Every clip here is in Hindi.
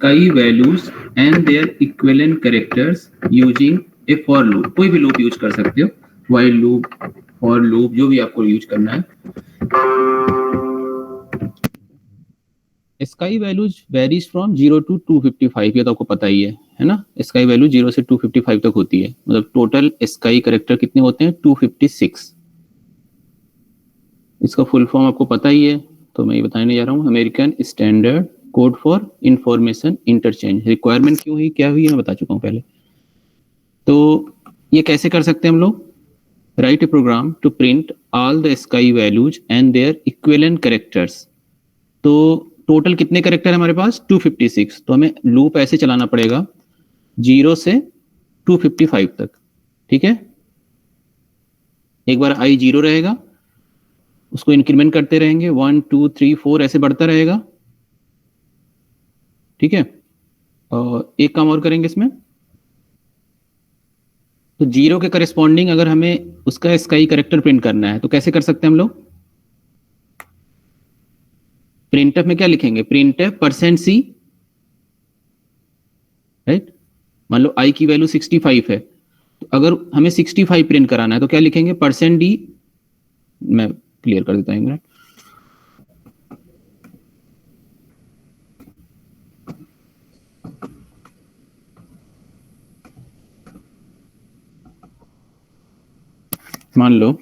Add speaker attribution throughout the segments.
Speaker 1: SKY values and their equivalent characters using a for loop. कोई भी लूप यूज कर सकते हो, while loop, for loop, जो भी आपको यूज करना है. SKY values varies from 0 to 255, ये तो आपको पता ही है ना. SKY वैल्यू 0 से 255 तक होती है. मतलब टोटल SKY कैरेक्टर कितने होते हैं? 256. इसका फुल फॉर्म आपको पता ही है, तो मैं ये बताने जा रहा हूँ. American standard code for information interchange. Requirement क्यों हुई, क्या हुई, मैं बता चुका हूँ पहले. तो ये कैसे कर सकते हैं हम लोग? Write a program to print all the SKY values and their equivalent characters. तो टोटल कितने कैरेक्टर है हमारे पास? 256. तो हमें लूप ऐसे चलाना पड़ेगा 0 से 255 तक. ठीक है, एक बार i 0 रहेगा, उसको इंक्रीमेंट करते रहेंगे, 1 2 3 4 ऐसे बढ़ता रहेगा. ठीक है, और एक काम और करेंगे इसमें. तो 0 के करस्पॉन्डिंग अगर हमें उसका SKY कैरेक्टर प्रिंट करना है तो कैसे कर सकते हैं हम लोग? प्रिंटफ में क्या लिखेंगे? Printf %c, right. मान लो i की वैल्यू 65 है, तो अगर हमें 65 प्रिंट कराना है तो क्या लिखेंगे? %d. मैं क्लियर कर देता हूँ. मान लो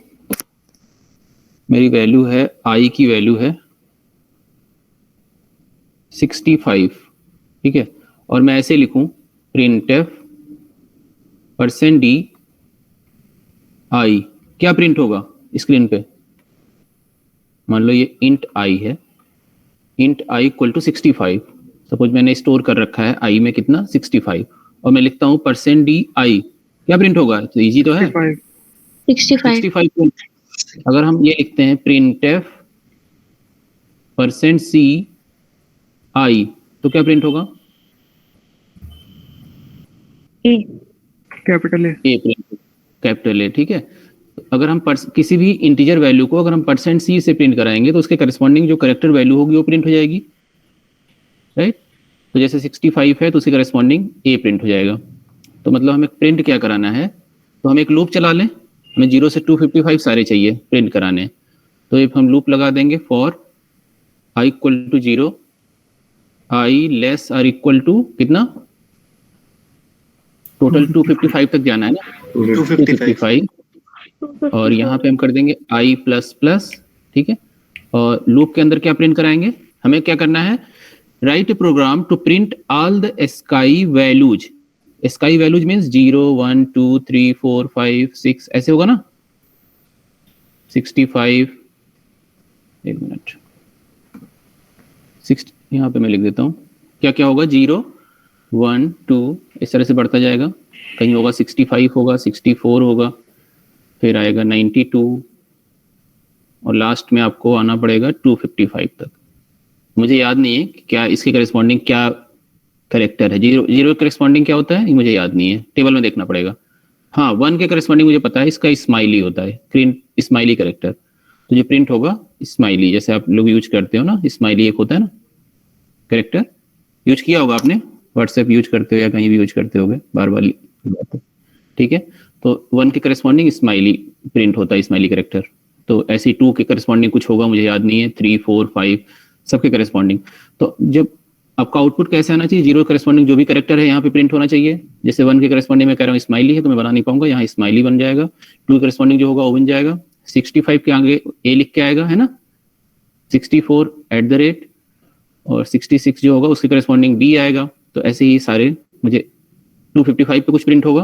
Speaker 1: मेरी वैल्यू है, i की वैल्यू है 65. ठीक है, और मैं ऐसे लिखूं printf %d i. क्या प्रिंट होगा स्क्रीन पे? मान लो ये int i है, int i equal to 65. Suppose मैंने स्टोर कर रखा है i में कितना? 65, और मैं लिखता हूं %d i. क्या प्रिंट होगा? तो इजी तो है, 65. अगर हम ये लिखते हैं printf %c i, तो क्या प्रिंट होगा?
Speaker 2: ए, कैपिटल ए,
Speaker 1: कैपिटल ए. ठीक है, अगर हम किसी भी इंटीजर वैल्यू को अगर हम %c से प्रिंट कराएंगे तो उसके करस्पॉन्डिंग जो कैरेक्टर वैल्यू होगी वो प्रिंट हो जाएगी, राइट. तो जैसे 65 है तो उसके करस्पॉन्डिंग ए प्रिंट हो जाएगा. तो मतलब हमें प्रिंट क्या कराना है? तो हम एक लूप चला लें. हमें 0 से 255 सारे चाहिए प्रिंट कराने. तो एक हम लूप लगा देंगे for i equal to 0, i less or equal to कितना? टोटल 255 तक जाना है ना, 255. और यहाँ पे हम कर देंगे i प्लस प्लस. ठीक है, और लूप के अंदर क्या प्रिंट कराएंगे? हमें क्या करना है? Write a program to print all the SKY values. SKY values means 0 1 2 3 4 5 6 ऐसे होगा ना. 65, एक मिनट, 60 यहाँ पे मैं लिख देता हूँ. क्या क्या होगा? 0 1 2 इस तरह से बढ़ता जाएगा. कहीं होगा 65 होगा, 64 होगा, फिर आएगा 92, और लास्ट में आपको आना पड़ेगा 255 तक. मुझे याद नहीं है कि क्या इसके करस्पॉन्डिंग क्या कैरेक्टर है. 0 करस्पॉन्डिंग क्या होता है ये मुझे याद नहीं है, टेबल में देखना पड़ेगा. हाँ, 1 के करस्पॉन्डिंग मुझे पता है, इसका स्माइली होता है, प्रिंट स्माइली कैरेक्टर. तो ये प्रिंट होगा स्माइली, जैसे आप लोग यूज करते हो ना, स्माइली एक होता है ना कैरेक्टर. यूज किया होगा आपने, व्हाट्सएप यूज करते हो या कहीं भी यूज करते होगे, बार बार. ठीक है, तो 1 के करस्पॉन्डिंग स्माइली प्रिंट होता है, स्माइली कैरेक्टर. तो ऐसे 2 के करस्पॉन्डिंग कुछ होगा, मुझे याद नहीं है, 3 4 5 सबके करस्पॉन्डिंग. तो जब आपका आउटपुट कैसे आना चाहिए? 0 करस्पॉन्डिंग जो भी कैरेक्टर है यहाँ पे प्रिंट होना चाहिए. जैसे 1 के करस्पॉन्डिंग में कह रहा हूँ स्माइली है तो मैं बना नहीं पाऊंगा, यहाँ स्माइली बन जाएगा. 2 करस्पॉन्डिंग जो होगा वो बन जाएगा. 65 के आगे ए लिख के आएगा, है ना. 64 @ और 66 जो होगा उसके करस्पॉन्डिंग बी आएगा. तो ऐसे ही सारे मुझे 255 पे कुछ प्रिंट होगा.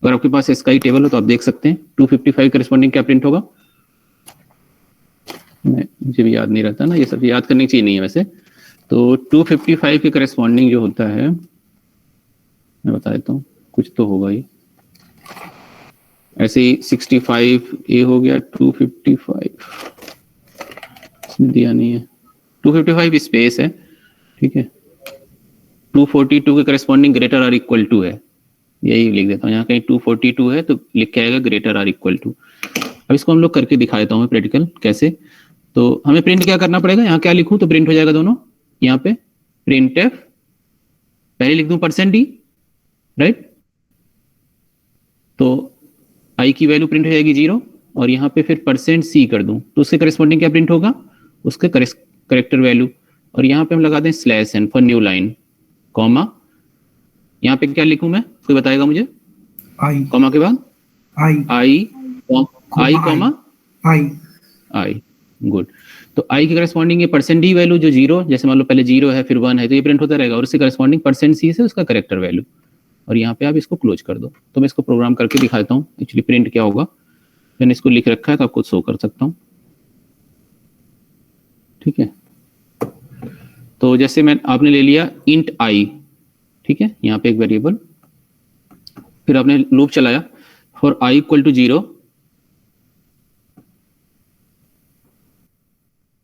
Speaker 1: अगर आपके पास SKY टेबल हो तो आप देख सकते हैं 255 करस्पॉन्डिंग क्या प्रिंट होगा. मुझे भी याद नहीं रहता ना, ये सब याद करने की चीज नहीं है वैसे. तो 255 के करस्पॉन्डिंग जो होता है मैं बता देता हूँ, कुछ तो होगा ही. ऐसे ही 65 ए हो गया, 255 इसमें दिया नहीं है, 255 स्पेस है. ठीक है, 242 के corresponding greater or equal to है, यही लिख देता हूँ. यहाँ कहीं 242 है तो लिख के आएगा ग्रेटर आर इक्वल टू. अब इसको हम लोग करके दिखा देता हूँ प्रैक्टिकल कैसे. तो हमें प्रिंट क्या करना पड़ेगा? यहाँ क्या लिखूं तो प्रिंट हो जाएगा दोनों. यहाँ पे printf पहले लिख दूं %d, राइट? तो i की वैल्यू प्रिंट हो जाएगी 0 और यहाँ पे फिर %c कर दूं तो उसके करस्पॉन्डिंग क्या प्रिंट होगा, उसके करेक्टर वैल्यू। और यहाँ पे हम लगा दें /n for new line, comma, यहाँ पे क्या लिखूं मैं, कोई बताएगा मुझे?
Speaker 2: आई,
Speaker 1: कॉमा के बाद
Speaker 2: आई,
Speaker 1: आई कॉमा
Speaker 2: आई,
Speaker 1: आई, गुड। तो आई के करस्पॉन्डिंग ये %d वैल्यू जो 0, जैसे मान लो पहले 0 है फिर 1 है तो ये प्रिंट होता रहेगा, और उसके करस्पॉन्डिंग %c से उसका करेक्टर वैल्यू। और यहाँ पे आप इसको क्लोज कर दो। तो मैं इसको प्रोग्राम करके दिखाता हूँ एक्चुअली प्रिंट क्या होगा। मैंने इसको लिख रखा है तो आपको शो कर सकता हूँ, ठीक है? तो जैसे आपने ले लिया int i, ठीक है, यहाँ पे एक वेरिएबल, फिर आपने लूप चलाया फॉर i इक्वल टू 0,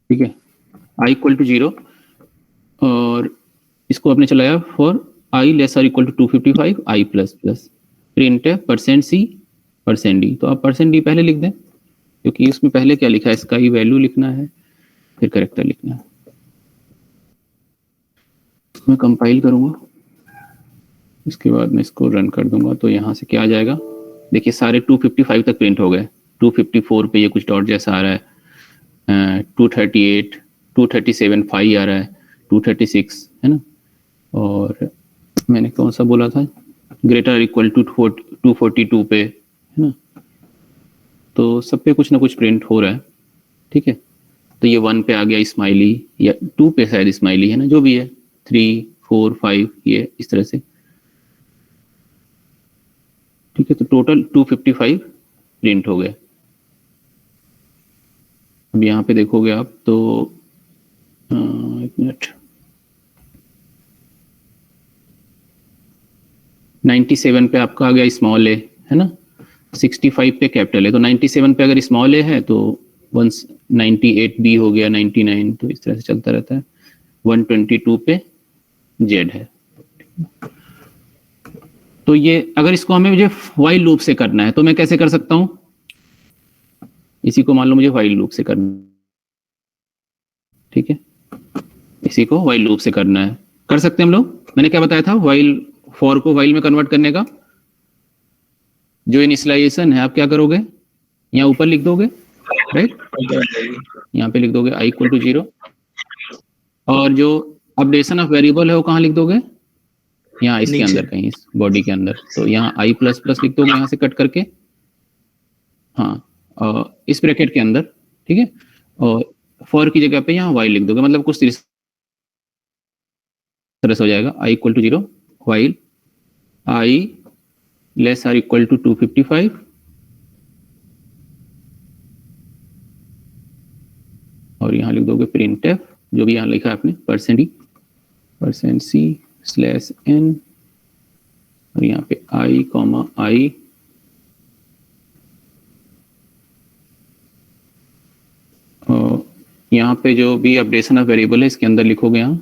Speaker 1: ठीक है, i इक्वल टू 0, और इसको आपने चलाया फॉर i लेस और equal to 255 i plus plus, print है %c %d। तो आप %d पहले लिख दें क्योंकि इसमें पहले क्या लिखा है, इसका ही वैल्यू लिखना है फिर करेक्टर लिखना है। मैं कंपाइल करूंगा, इसके बाद मैं इसको रन कर दूंगा तो यहाँ से क्या आ जाएगा, देखिए सारे 255 तक प्रिंट हो गए। 254 पे ये कुछ डॉट जैसा आ रहा है, 238, 237 5 आ रहा है, 236 है ना, और मैंने कौन सा बोला था, ग्रेटर इक्वल टू 242 पे, है ना? तो सब पे कुछ ना कुछ प्रिंट हो रहा है, ठीक है? तो ये 1 पे आ गया स्माइली, या 2 पे शायद स्माइली है ना, जो भी है, 3 4 5 ये इस तरह से, ठीक है? तो टोटल 255 प्रिंट हो गए। अब यहाँ पे देखोगे आप तो एक मिनट, 97 पे आपका आ गया स्मॉल ए, है ना, 65 पे कैपिटल है, तो 97 पे अगर स्मॉल ए है तो 198 बी हो गया, 99, तो इस तरह से चलता रहता है। 122 पे जेड है। तो ये अगर इसको हमें मुझे व्हाइल लूप से करना है तो मैं कैसे कर सकता हूं, इसी को मान लो मुझे व्हाइल लूप से करना है, ठीक है, इसी को व्हाइल लूप से करना है, कर सकते हैं हम लोग। मैंने क्या बताया था, व्हाइल फॉर को व्हाइल में कन्वर्ट करने का जो इनिशियलाइजेशन है, आप क्या करोगे, यहाँ ऊपर लिख दोगे, राइट, यहाँ पे लिख दोगे i इक्वल टू 0, और जो अपडेशन ऑफ वेरिएबल है वो कहाँ लिख दोगे, यहाँ इसके अंदर कहीं, इस बॉडी के अंदर। तो यहाँ i प्लस प्लस लिख दोगे यहाँ से कट करके, हाँ, इस ब्रैकेट के अंदर, ठीक है, और फॉर की जगह पे यहाँ while लिख दोगे, मतलब कुछ इस तरह से हो जाएगा, i equal to 0 while i less or equal to 255, और यहाँ लिख दोगे printf, जो भी यहाँ लिखा है आपने, %d %c/n, और यहाँ पे i कॉमा i, और यहाँ पे जो भी अपडेशन ऑफ वेरिएबल है इसके अंदर लिखोगे यहाँ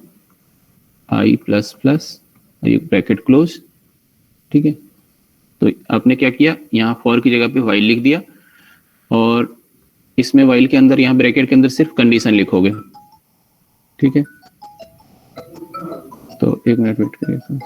Speaker 1: i प्लस प्लस, ये ब्रैकेट क्लोज, ठीक है। तो आपने क्या किया, यहाँ फॉर की जगह पे while लिख दिया, और इसमें while के अंदर यहाँ ब्रैकेट के अंदर सिर्फ कंडीशन लिखोगे, ठीक है। तो एक मिनट वेट करिए।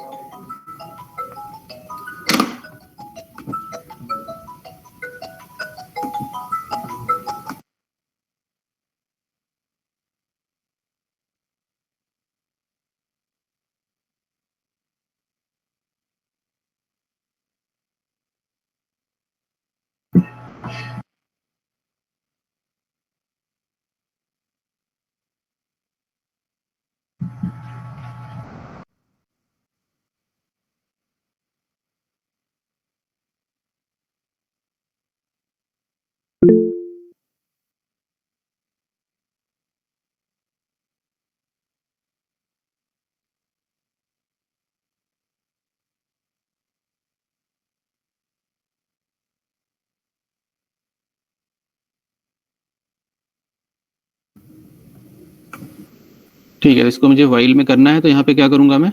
Speaker 1: ठीक है, इसको मुझे while में करना है, तो यहाँ पे क्या करूंगा मैं,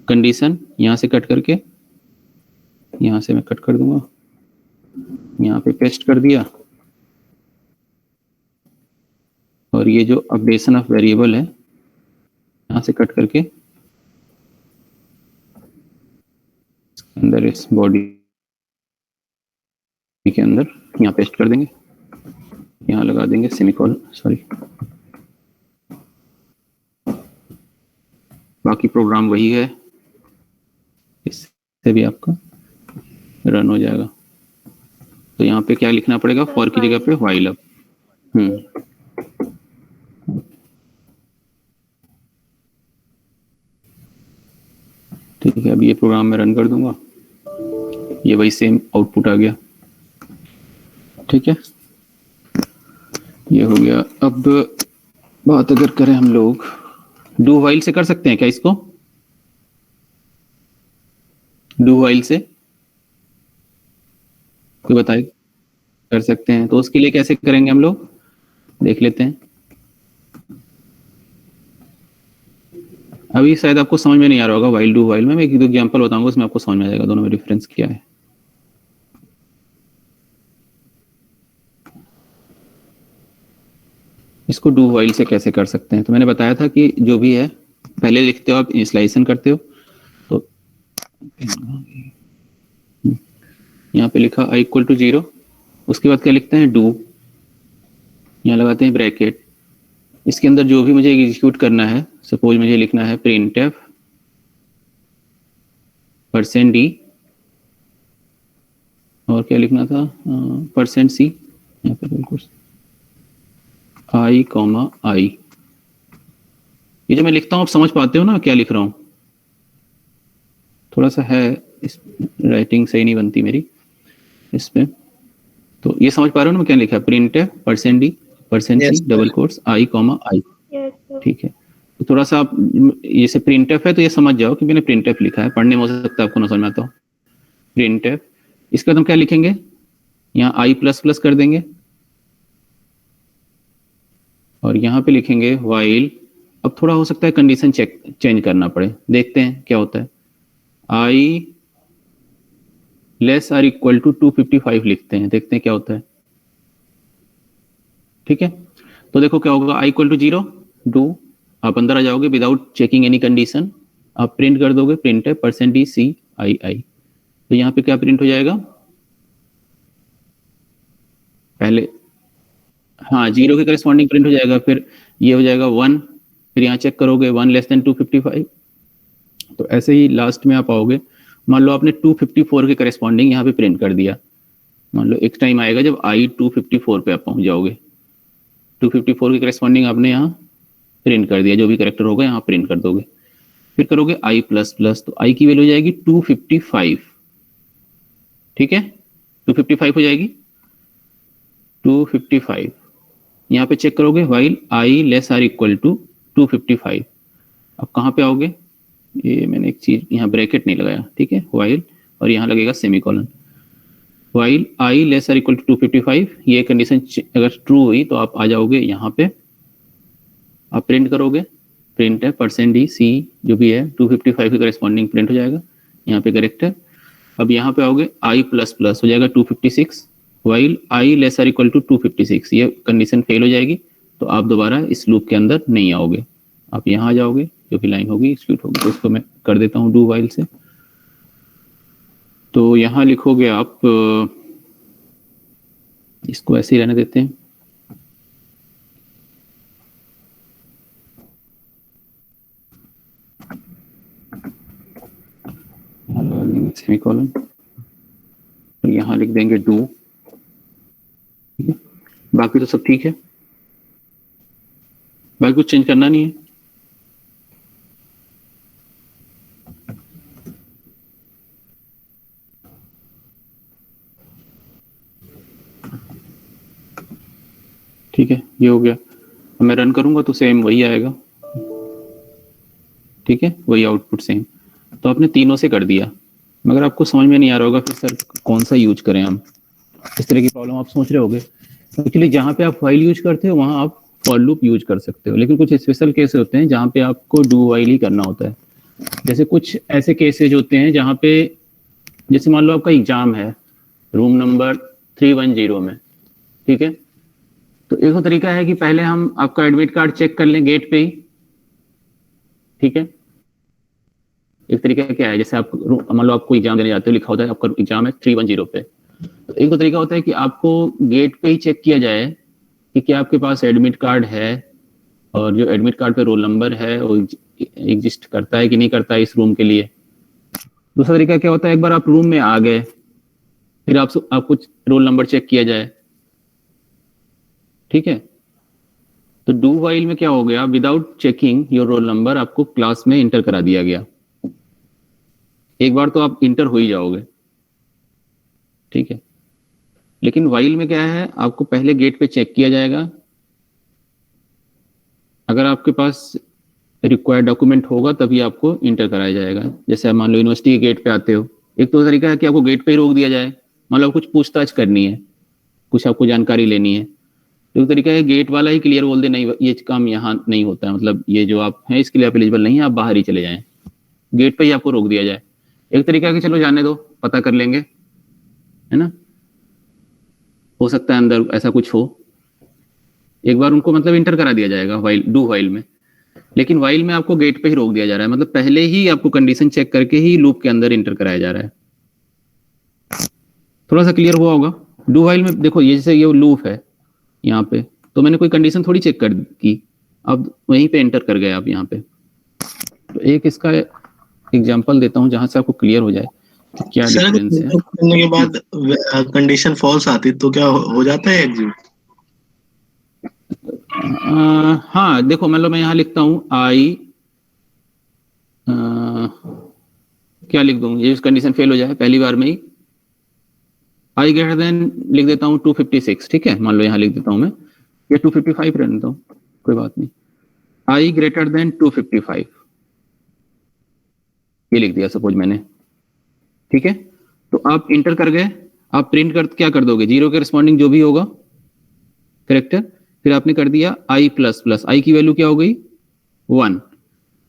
Speaker 1: कंडीशन यहाँ से कट करके यहाँ से मैं कट कर दूंगा, यहाँ पे पेस्ट कर दिया, और ये जो अपडेशन ऑफ वेरिएबल है यहाँ से कट करके अंदर इस बॉडी के अंदर यहाँ पेस्ट कर देंगे, यहाँ लगा देंगे सेमीकोलन, सॉरी। बाकी प्रोग्राम वही है, इससे भी आपका रन हो जाएगा। तो यहाँ पे क्या लिखना पड़ेगा, फॉर की जगह पे व्हाइल अब। ठीक है, अब ये प्रोग्राम मैं रन कर दूंगा, ये वही सेम आउटपुट आ गया। ठीक है, ये हो गया। अब बात अगर करें हम लोग, डू व्हाइल से कर सकते हैं क्या इसको? डू व्हाइल से कोई बताए? कर सकते हैं, तो उसके लिए कैसे करेंगे हम लोग, देख लेते हैं। अभी शायद आपको समझ में नहीं आ रहा होगा व्हाइल डू व्हाइल में, मैं एक दो एग्जांपल बताऊंगा, उसमें आपको समझ में आ जाएगा दोनों में डिफरेंस क्या है। इसको डू व्हाइल से कैसे कर सकते हैं, तो मैंने बताया था कि जो भी है पहले लिखते हो आप, इनिशियलाइजेशन करते हो, तो यहाँ पे लिखा i इक्वल टू 0, उसके बाद क्या लिखते हैं, डू, यहाँ लगाते हैं ब्रैकेट, इसके अंदर जो भी मुझे एग्जीक्यूट करना है, सपोज मुझे लिखना है printf %d, और क्या लिखना था, %c, यहाँ पे बिल्कुल i, i। ये जो मैं लिखता हूँ आप समझ पाते हो ना क्या लिख रहा हूँ? थोड़ा सा है, इस राइटिंग सही नहीं बनती मेरी इस पे, तो ये समझ पा रहे हो ना मैं क्या लिखा है, printf %d %c double quotes i, i। ठीक है, तो थोड़ा सा आप जैसे printf है तो ये समझ जाओ कि मैंने printf लिखा है, पढ़ने में हो सकता है आपको ना समझ में आता हो। printf, इसके बाद हम क्या लिखेंगे, यहाँ i प्लस प्लस कर देंगे, और यहाँ पे लिखेंगे while। अब थोड़ा हो सकता है कंडीशन चेंज करना पड़े, देखते हैं क्या होता है। i less or equal to 255 लिखते हैं, देखते हैं क्या होता है। ठीक है, तो देखो क्या होगा, i इक्वल टू 0, डू, आप अंदर आ जाओगे विदाउट चेकिंग एनी कंडीशन, आप प्रिंट कर दोगे printf %d c i i, तो यहाँ पे क्या प्रिंट हो जाएगा, पहले हाँ 0 के करस्पॉन्डिंग प्रिंट हो जाएगा, फिर ये हो जाएगा 1, फिर यहाँ चेक करोगे 1 लेस देन 255, तो ऐसे ही लास्ट में आप आओगे, मान लो आपने 254 के करस्पॉन्डिंग यहाँ पे प्रिंट कर दिया, मान लो एक टाइम आएगा जब i 254 पे आप पहुंच जाओगे, 254 के करस्पॉन्डिंग आपने यहाँ प्रिंट कर दिया, जो भी कैरेक्टर होगा यहाँ प्रिंट कर दोगे, फिर करोगे i प्लस प्लस, तो i की वैल्यू हो जाएगी 255। ठीक है, 255 हो जाएगी, 255, यहाँ पे चेक करोगे while i less or equal to 255, अब कहाँ पे आओगे, ये मैंने एक चीज यहाँ ब्रैकेट नहीं लगाया, ठीक है, व्हाइल और यहाँ लगेगा semicolon, while i less or equal to 255, ये कंडीशन अगर ट्रू हुई तो आप आ जाओगे यहाँ पे, आप प्रिंट करोगे, प्रिंट है %d c जो भी है 255 के करस्पॉन्डिंग प्रिंट हो जाएगा, यहाँ पे करेक्ट है। अब यहाँ पे आओगे i प्लस प्लस हो जाएगा 256, while i less or equal to 256, ये कंडीशन फेल हो जाएगी, तो आप दोबारा इस लूप के अंदर नहीं आओगे, आप यहाँ आ जाओगे, जो भी लाइन होगी एक्सिक्यूट होगी, तो इसको मैं कर देता हूँ डू व्हाइल से। तो यहाँ लिखोगे आप, इसको ऐसे ही रहने देते हैं, सेमीकोलन, तो यहाँ लिख देंगे डू, ठीक है, बाकी तो सब ठीक है, बाकी कुछ चेंज करना नहीं है। ठीक है, ये हो गया, अब मैं रन करूंगा तो सेम वही आएगा, ठीक है, वही आउटपुट सेम। तो आपने तीनों से कर दिया, मगर आपको समझ में नहीं आ रहा होगा कि सर कौन सा यूज करें हम, इस तरह की प्रॉब्लम आप सोच रहे होगे। एक्चुअली जहाँ पे आप व्हाइल यूज करते हो वहाँ आप फॉर लूप यूज कर सकते हो, लेकिन कुछ स्पेशल केस होते हैं जहाँ पे आपको डू व्हाइल ही करना होता है। जैसे कुछ ऐसे केसेज होते हैं जहाँ पे, जैसे मान लो आपका एग्जाम है रूम नंबर 310 में, ठीक है, तो एक और तरीका है कि पहले हम आपका एडमिट कार्ड चेक कर लें गेट पे ही, ठीक है, एक तरीका क्या है, जैसे आप मान लो आपको एग्जाम देने जाते हो, लिखा होता है आपका एग्जाम है 310 पे, तो एक तो तरीका होता है कि आपको गेट पे ही चेक किया जाए कि क्या आपके पास एडमिट कार्ड है, और जो एडमिट कार्ड पे रोल नंबर है वो एग्जिस्ट करता है कि नहीं करता है इस रूम के लिए। दूसरा तरीका क्या होता है, एक बार आप रूम में आ गए, फिर आपको रोल नंबर चेक किया जाए। ठीक है, तो डू वाइल में क्या हो गया, without checking your roll number आपको क्लास में इंटर करा दिया गया। एक बार तो आप इंटर हो ही जाओगे, ठीक है। लेकिन वाइल में क्या है, आपको पहले गेट पे चेक किया जाएगा, अगर आपके पास रिक्वायर्ड डॉक्यूमेंट होगा तभी आपको इंटर कराया जाएगा। जैसे आप मान लो यूनिवर्सिटी के गेट पे आते हो, एक तो तरीका है कि आपको गेट पे ही रोक दिया जाए, मान लो कुछ पूछताछ करनी है, कुछ आपको जानकारी लेनी है, तो एक तरीका है गेट वाला ही क्लियर बोल दे नहीं ये काम यहाँ नहीं होता है, मतलब ये जो आप हैं इसके लिए आप एलिजिबल नहीं है, आप बाहर ही चले जाएं, गेट पे ही आपको रोक दिया जाए। एक तरीका है कि चलो जाने दो, पता कर लेंगे, है ना, हो सकता है अंदर ऐसा कुछ हो, एक बार उनको मतलब इंटर करा दिया जाएगा वाइल, डू वाइल में। लेकिन वाइल में आपको गेट पे ही रोक दिया जा रहा है, मतलब पहले ही आपको कंडीशन चेक करके ही लूप के अंदर इंटर कराया जा रहा है। थोड़ा सा क्लियर हुआ होगा। डू वाइल में देखो, ये जैसे ये लूप है यहाँ पे, तो मैंने कोई कंडीशन थोड़ी चेक कर की, अब वहीं पे एंटर कर गए आप यहाँ पे। तो एक इसका एग्जांपल देता हूँ जहां से आपको क्लियर हो जाए कि क्या
Speaker 3: सर
Speaker 1: डिफरेंस है।
Speaker 3: करने के बाद कंडीशन फॉल्स आती तो क्या हो जाता है एग्जिट?
Speaker 1: हाँ देखो, मतलब मैं यहाँ लिखता हूँ आई, क्या लिख दूँ, ये कंडीशन फेल हो जाए पहली बार में ही, आई ग्रेटर देन लिख देता हूँ 256, ठीक है, मान लो यहाँ लिख देता हूँ मैं, या 255 रहने देता हूँ, कोई बात नहीं, आई ग्रेटर देन 255 ये लिख दिया सपोज मैंने, ठीक है। तो आप इंटर कर गए, आप प्रिंट कर क्या कर दोगे, जीरो के रिस्पॉन्डिंग जो भी होगा करेक्टर, फिर आपने कर दिया आई प्लस प्लस, आई की वैल्यू क्या हो गई 1,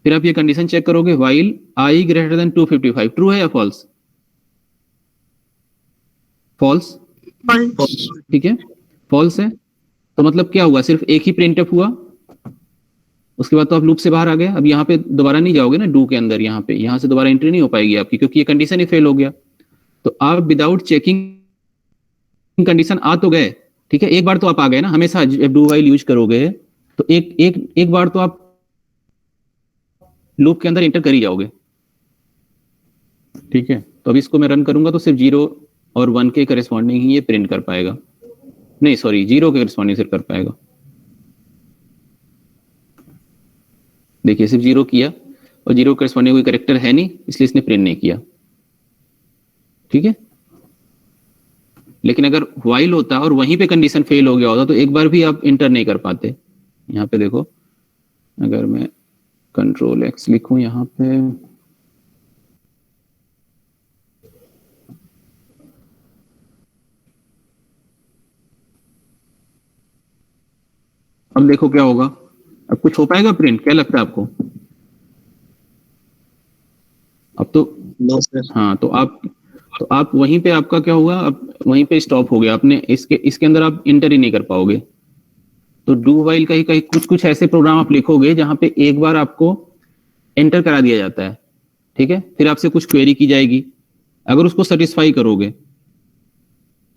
Speaker 1: फिर आप ये कंडीशन चेक करोगे while I greater than 255 true है या फॉल्स, फॉल्स, ठीक है, फॉल्स है, तो मतलब क्या हुआ, सिर्फ एक ही प्रिंटअप हुआ, उसके बाद तो आप लूप से बाहर आ गए, अब यहाँ पे दोबारा नहीं जाओगे ना डू के अंदर, यहाँ पे यहाँ से दोबारा एंट्री नहीं हो पाएगी आपकी, क्योंकि ये कंडीशन ही फेल हो गया। तो आप विदाउट चेकिंग कंडीशन आ तो गए, ठीक है, एक बार तो आप आ गए ना, हमेशा जब डू वाइल यूज करोगे तो एक बार तो आप लूप के अंदर एंटर कर ही जाओगे, ठीक है। तो अब इसको मैं रन करूंगा तो सिर्फ 0 और 1 के करस्पॉन्डिंग ही ये प्रिंट कर पाएगा, नहीं सॉरी 0 के करस्पॉन्डिंग सिर्फ कर पाएगा। देखिए सिर्फ 0 किया, और 0 करस्पॉन्डिंग कोई करेक्टर है नहीं, इसलिए इसने प्रिंट नहीं किया, ठीक है। लेकिन अगर वाइल होता और वहीं पे कंडीशन फेल हो गया होता तो एक बार भी आप इंटर नहीं कर पाते। यहाँ पे देखो, अगर मैं कंट्रोल एक्स लिखूं यहाँ पे, अब देखो क्या होगा, अब कुछ हो पाएगा प्रिंट, क्या लगता है आपको, अब तो
Speaker 3: नो सर।
Speaker 1: हाँ, तो आप वहीं पे आपका क्या हुआ, अब वहीं पे स्टॉप हो गया, आपने इसके अंदर आप इंटर ही नहीं कर पाओगे। तो डू वाइल का ही कहीं कुछ कुछ ऐसे प्रोग्राम आप लिखोगे जहां पे एक बार आपको एंटर करा दिया जाता है, ठीक है, फिर आपसे कुछ क्वेरी की जाएगी, अगर उसको सेटिस्फाई करोगे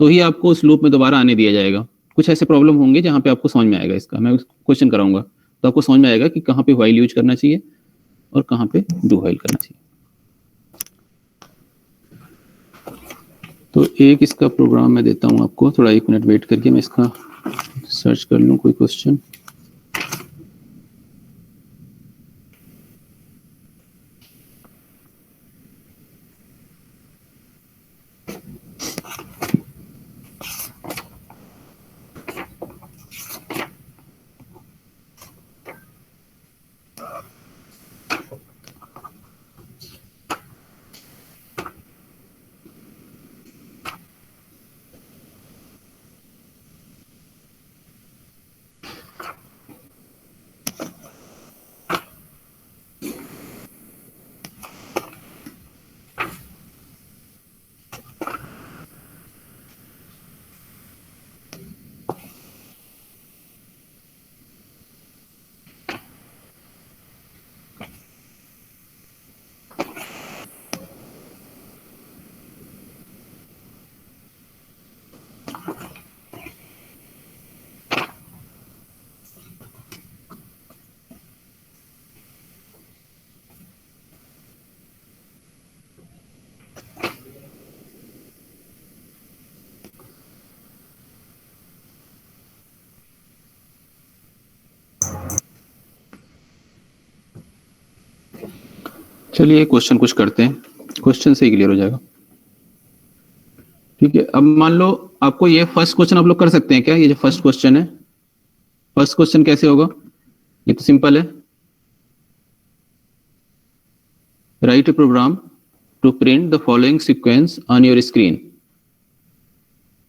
Speaker 1: तो ही आपको उस लूप में दोबारा आने दिया जाएगा। कुछ ऐसे प्रॉब्लम होंगे जहां पे आपको समझ में आएगा, इसका मैं क्वेश्चन कराऊंगा तो आपको समझ में आएगा कि कहाँ पे वाइल यूज करना चाहिए और कहाँ पे डू वाइल करना चाहिए। तो एक इसका प्रोग्राम मैं देता हूं आपको, थोड़ा 1 मिनट वेट करके मैं इसका सर्च कर लूं कोई क्वेश्चन। चलिए क्वेश्चन कुछ करते हैं, क्वेश्चन से ही क्लियर हो जाएगा। ठीक है, अब मान लो आपको ये फर्स्ट क्वेश्चन आप लोग कर सकते हैं क्या? ये जो फर्स्ट क्वेश्चन है, फर्स्ट क्वेश्चन कैसे होगा? ये तो सिंपल है, write a program to print the following sequence on your screen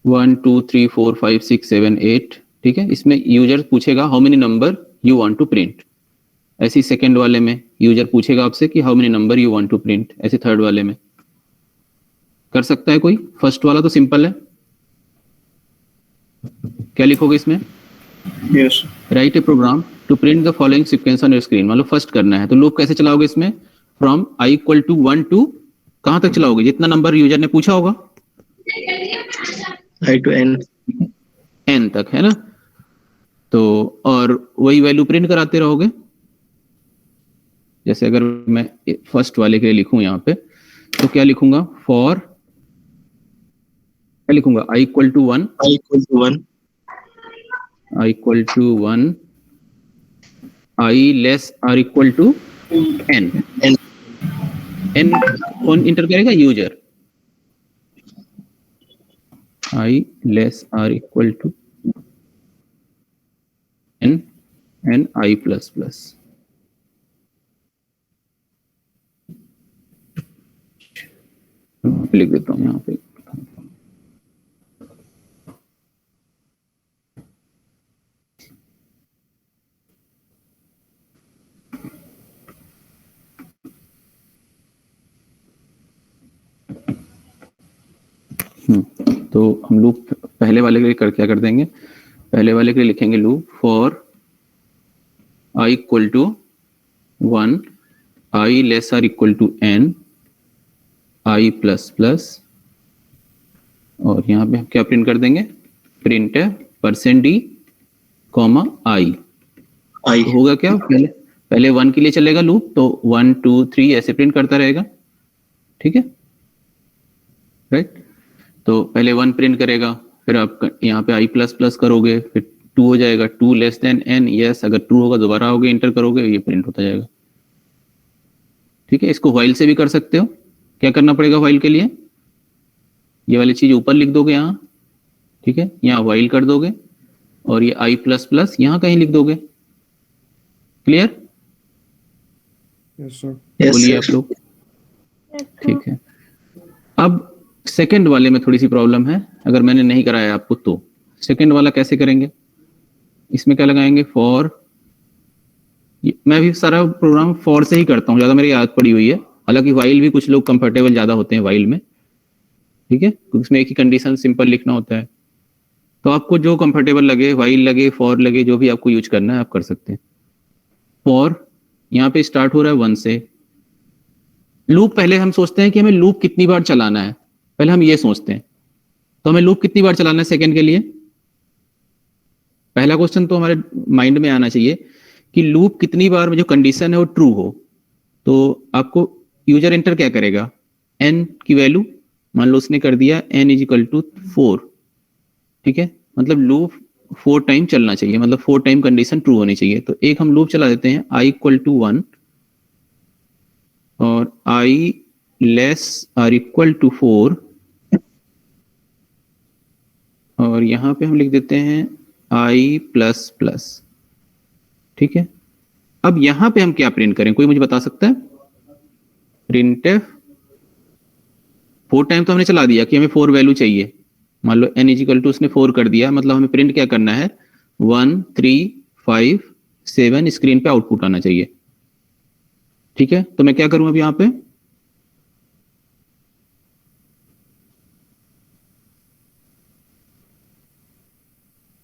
Speaker 1: 1 2 3 4 5 6 7 8। ठीक है, इसमें यूजर पूछेगा how many number you want to print. ऐसी सेकंड वाले में यूजर पूछेगा आपसे कि how many number you want to print. ऐसे थर्ड वाले में कर सकता है कोई? फर्स्ट वाला तो सिंपल है, क्या लिखोगे इसमें?
Speaker 2: Yes
Speaker 1: write a program to print the following sequence on your screen. मान लो फर्स्ट करना है तो लूप कैसे चलाओगे इसमें? From i equal to 1 to कहां तक चलाओगे? जितना नंबर यूजर ने पूछा होगा,
Speaker 3: I to n।
Speaker 1: n तक, है ना? तो और वही वैल्यू प्रिंट कराते रहोगे। जैसे अगर मैं फर्स्ट वाले के लिए लिखूं यहाँ पे तो क्या लिखूंगा? फॉर क्या लिखूंगा? i equal to 1,
Speaker 3: I equal to 1,
Speaker 1: i equal to 1, i less or equal to n।
Speaker 3: n
Speaker 1: n कौन इंटर करेगा? User. i less or equal to n and i plus plus. लिख देता हूँ यहाँ पे। तो हम लूप पहले वाले के लिए क्या कर देंगे? पहले वाले के लिए लिखेंगे loop for i equal to 1, i less or equal to n, i plus plus, और यहाँ पे हम क्या प्रिंट कर देंगे? प्रिंट है %d, i।
Speaker 3: I
Speaker 1: तो होगा क्या? पहले 1 के लिए चलेगा लूप, तो 1 2 3 ऐसे प्रिंट करता रहेगा। ठीक है, राइट? तो पहले 1 प्रिंट करेगा, फिर आप यहाँ पे i प्लस प्लस करोगे, फिर 2 हो जाएगा, 2 लेस देन n, यस। अगर ट्रू होगा दोबारा आओगे, इंटर करोगे, ये प्रिंट होता जाएगा। ठीक है, इसको व्हाइल से भी कर सकते हो। क्या करना पड़ेगा व्हाइल के लिए? ये वाली चीज ऊपर लिख दोगे यहाँ, ठीक है, यहाँ व्हाइल कर दोगे, और ये i प्लस प्लस यहाँ कहीं लिख दोगे। क्लियर?
Speaker 2: यस सर
Speaker 3: yes
Speaker 1: बोलिए
Speaker 3: sir।
Speaker 1: आप लोग। ठीक है, अब सेकंड वाले में थोड़ी सी प्रॉब्लम है, अगर मैंने नहीं कराया आपको तो। सेकंड वाला कैसे करेंगे? इसमें क्या लगाएंगे? फॉर, मैं भी सारा प्रोग्राम फॉर से ही करता हूँ, ज्यादा मेरी याद पड़ी हुई है। हालांकि वाइल भी कुछ लोग कंफर्टेबल ज्यादा होते हैं वाइल में। ठीक है, क्योंकि उसमें एक ही कंडीशन सिंपल लिखना होता है। तो आपको जो कंफर्टेबल लगे, वाइल लगे, फॉर लगे, जो भी आपको यूज करना है आप कर सकते हैं। फॉर यहाँ पे स्टार्ट हो रहा है 1 से। लूप पहले हम सोचते हैं कि हमें लूप कितनी बार चलाना है, पहले हम ये सोचते हैं। तो हमें लूप कितनी बार चलाना है सेकंड के लिए? पहला क्वेश्चन तो हमारे माइंड में आना चाहिए कि लूप कितनी बार में जो कंडीशन है वो ट्रू हो। तो आपको यूजर एंटर क्या करेगा? n की वैल्यू, मान लो उसने कर दिया n इज इक्वल टू 4। ठीक है, मतलब लूप 4 टाइम चलना चाहिए, मतलब 4 टाइम कंडीशन ट्रू होनी चाहिए। तो एक हम लूप चला देते हैं i इक्वल टू 1 और i less or equal to 4, और यहां पे हम लिख देते हैं i प्लस प्लस। ठीक है, अब यहां पे हम क्या प्रिंट करें? कोई मुझे बता सकता है? प्रिंटफ 4 टाइम तो हमने चला दिया कि हमें 4 वैल्यू चाहिए। मान लो n इजिकल टू उसने 4 कर दिया, मतलब हमें प्रिंट क्या करना है? 1 3 5 7 स्क्रीन पे आउटपुट आना चाहिए। ठीक है, तो मैं क्या करूं अब यहां पे?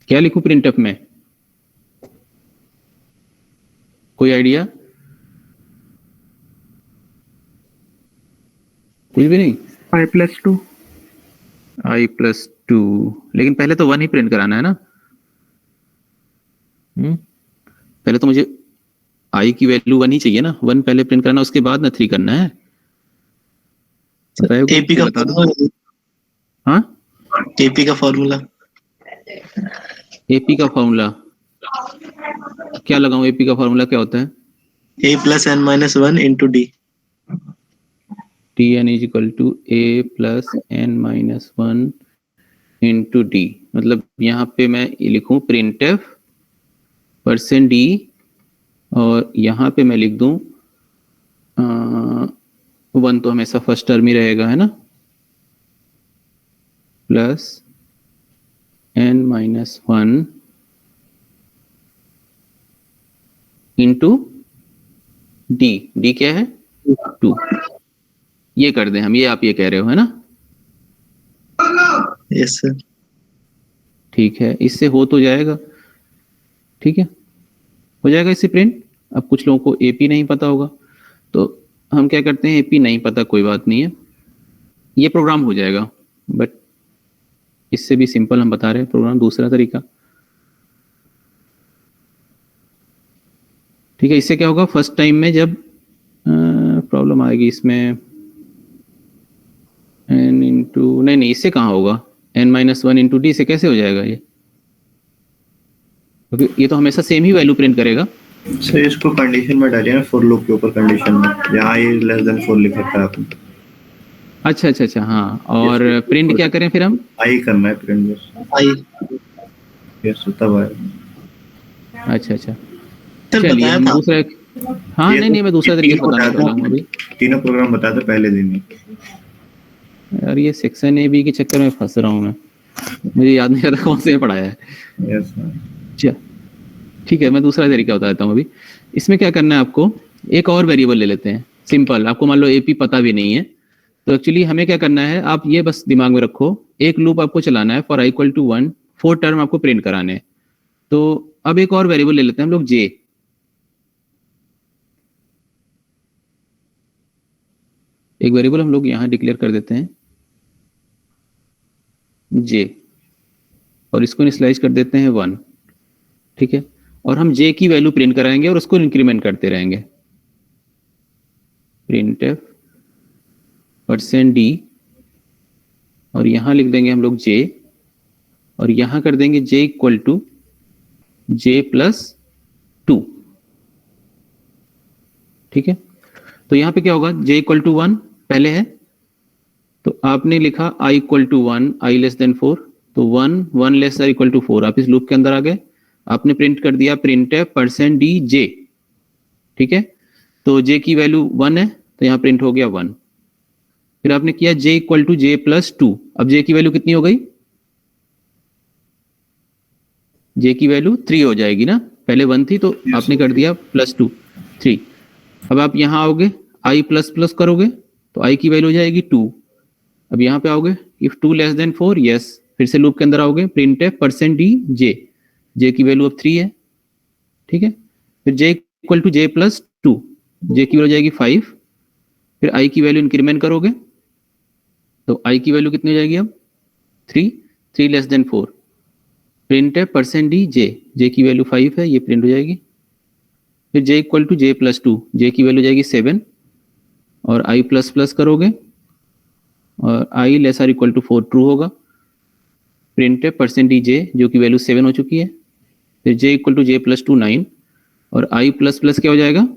Speaker 1: क्या लिखूं प्रिंटफ में? कोई आइडिया? कुछ भी नहीं?
Speaker 2: i प्लस 2
Speaker 1: i प्लस 2, लेकिन पहले तो 1 ही प्रिंट कराना है ना। पहले तो मुझे i की वैल्यू 1 ही चाहिए ना, 1 पहले प्रिंट कराना, उसके बाद ना 3 करना है। बताओ,
Speaker 3: एपी का
Speaker 1: बता दो।
Speaker 3: फॉर्मूला,
Speaker 1: हाँ,
Speaker 3: एपी का फॉर्मूला,
Speaker 1: एपी का फॉर्मूला क्या लगाऊं? एपी का फॉर्मूला क्या होता है?
Speaker 3: a plus n minus 1 into D.
Speaker 1: Tn is equal to a plus n minus 1 into D, मतलब यहाँ पे मैं लिखूं printf परसेंट डी और यहाँ पे मैं लिख दूं 1 तो हमेशा फर्स्ट टर्म ही रहेगा, है ना, plus n minus 1 into D, D क्या है 2, ये कर दें हम, ये आप ये कह रहे हो, है ना?
Speaker 3: Yes sir.
Speaker 1: ठीक है, इससे हो तो जाएगा, ठीक है, हो जाएगा इससे प्रिंट। अब कुछ लोगों को एपी नहीं पता होगा, तो हम क्या करते हैं, एपी नहीं पता कोई बात नहीं है, ये प्रोग्राम हो जाएगा, बट इससे भी सिंपल हम बता रहे हैं प्रोग्राम, दूसरा तरीका। ठीक है, इससे क्या होगा, फर्स्ट टाइम में जब प्रॉब्लम आएगी इसमें n इंटू, नहीं इससे कहाँ होगा, n माइनस 1 इंटू डी से कैसे हो जाएगा ये, क्योंकि ये तो हमेशा सेम ही वैल्यू प्रिंट करेगा।
Speaker 2: सर इसको कंडीशन में डालिए ना, फॉर लूप के ऊपर कंडीशन में, यहाँ ये लेस देन 4 लिख रखा है आपने।
Speaker 1: अच्छा, हाँ, और प्रिंट क्या करें फिर हम,
Speaker 2: आई करना है प्रिंट, यस
Speaker 3: आई
Speaker 2: यस तब आएगा।
Speaker 1: अच्छा,
Speaker 3: सर
Speaker 1: चलिए
Speaker 3: बताया
Speaker 1: हम
Speaker 3: था
Speaker 1: दूसरा, हाँ नहीं मैं दूसरा तरीके से बताने वाला हूँ अभी।
Speaker 2: तीनों प्रोग्राम बताया था पहले दिन ही।
Speaker 1: यार ये सेक्शन ए बी के चक्कर में फंस रहा हूँ मैं, मुझे याद नहीं रहता कौन से पढ़ाया है।
Speaker 2: Yes sir.
Speaker 1: अच्छा ठीक है, मैं दूसरा तरीका बता देता हूँ अभी। इसमें क्या करना है आपको, एक और वेरिएबल ले लेते हैं सिंपल, आपको मान लो एपी पता भी नहीं है, तो एक्चुअली हमें क्या करना है, आप ये बस दिमाग में रखो, एक लूप आपको चलाना है for i equal to 1, 4 term आपको प्रिंट कराने हैं। तो अब एक और वेरिएबल ले लेते हैं हम लोग जे, एक वेरिएबल हम लोग यहाँ डिक्लेयर कर देते हैं जे, और इसको इनिशियलाइज कर देते हैं 1, ठीक है, और हम जे की वैल्यू प्रिंट कराएंगे और उसको इंक्रीमेंट करते रहेंगे, printf परसेंट डी, और यहां लिख देंगे हम लोग जे, और यहां कर देंगे जे इक्वल टू जे प्लस 2, ठीक है। तो यहां पे क्या होगा, जे इक्वल टू 1 पहले है, तो आपने लिखा i equal to 1, i less than 4, तो 1 लेस आर इक्वल टू 4, आप इस लूप के अंदर आ गए, आपने प्रिंट कर दिया printf परसेंट डी जे, ठीक है, तो जे की वैल्यू 1 है तो यहाँ प्रिंट हो गया 1, फिर आपने किया j equal to J plus 2, अब j की वैल्यू कितनी हो गई, j की वैल्यू 3 हो जाएगी ना, पहले 1 थी तो आपने कर दिया प्लस 2 3, अब आप यहाँ आओगे i प्लस प्लस करोगे तो i की वैल्यू हो जाएगी 2, अब यहाँ पे आओगे इफ 2 लेस देन 4 यस, फिर से लूप के अंदर आओगे printf परसेंट डी जे, जे की वैल्यू अब 3 है, ठीक है, फिर j equal to J plus 2, J की वैल्यू हो जाएगी 5, फिर i की वैल्यू इंक्रीमेंट करोगे तो i की वैल्यू कितनी हो जाएगी अब 3 less than 4, printf percent D J, जे की वैल्यू 5 है, ये प्रिंट हो जाएगी, फिर j equal to J plus 2, J की वैल्यू हो जाएगी 7, और i प्लस प्लस करोगे और i less or equal to 4 true होगा, printf परसेंट डी जे जो की वैल्यू 7 हो चुकी है, फिर j equal to J plus 2 9, और i प्लस प्लस क्या हो जाएगा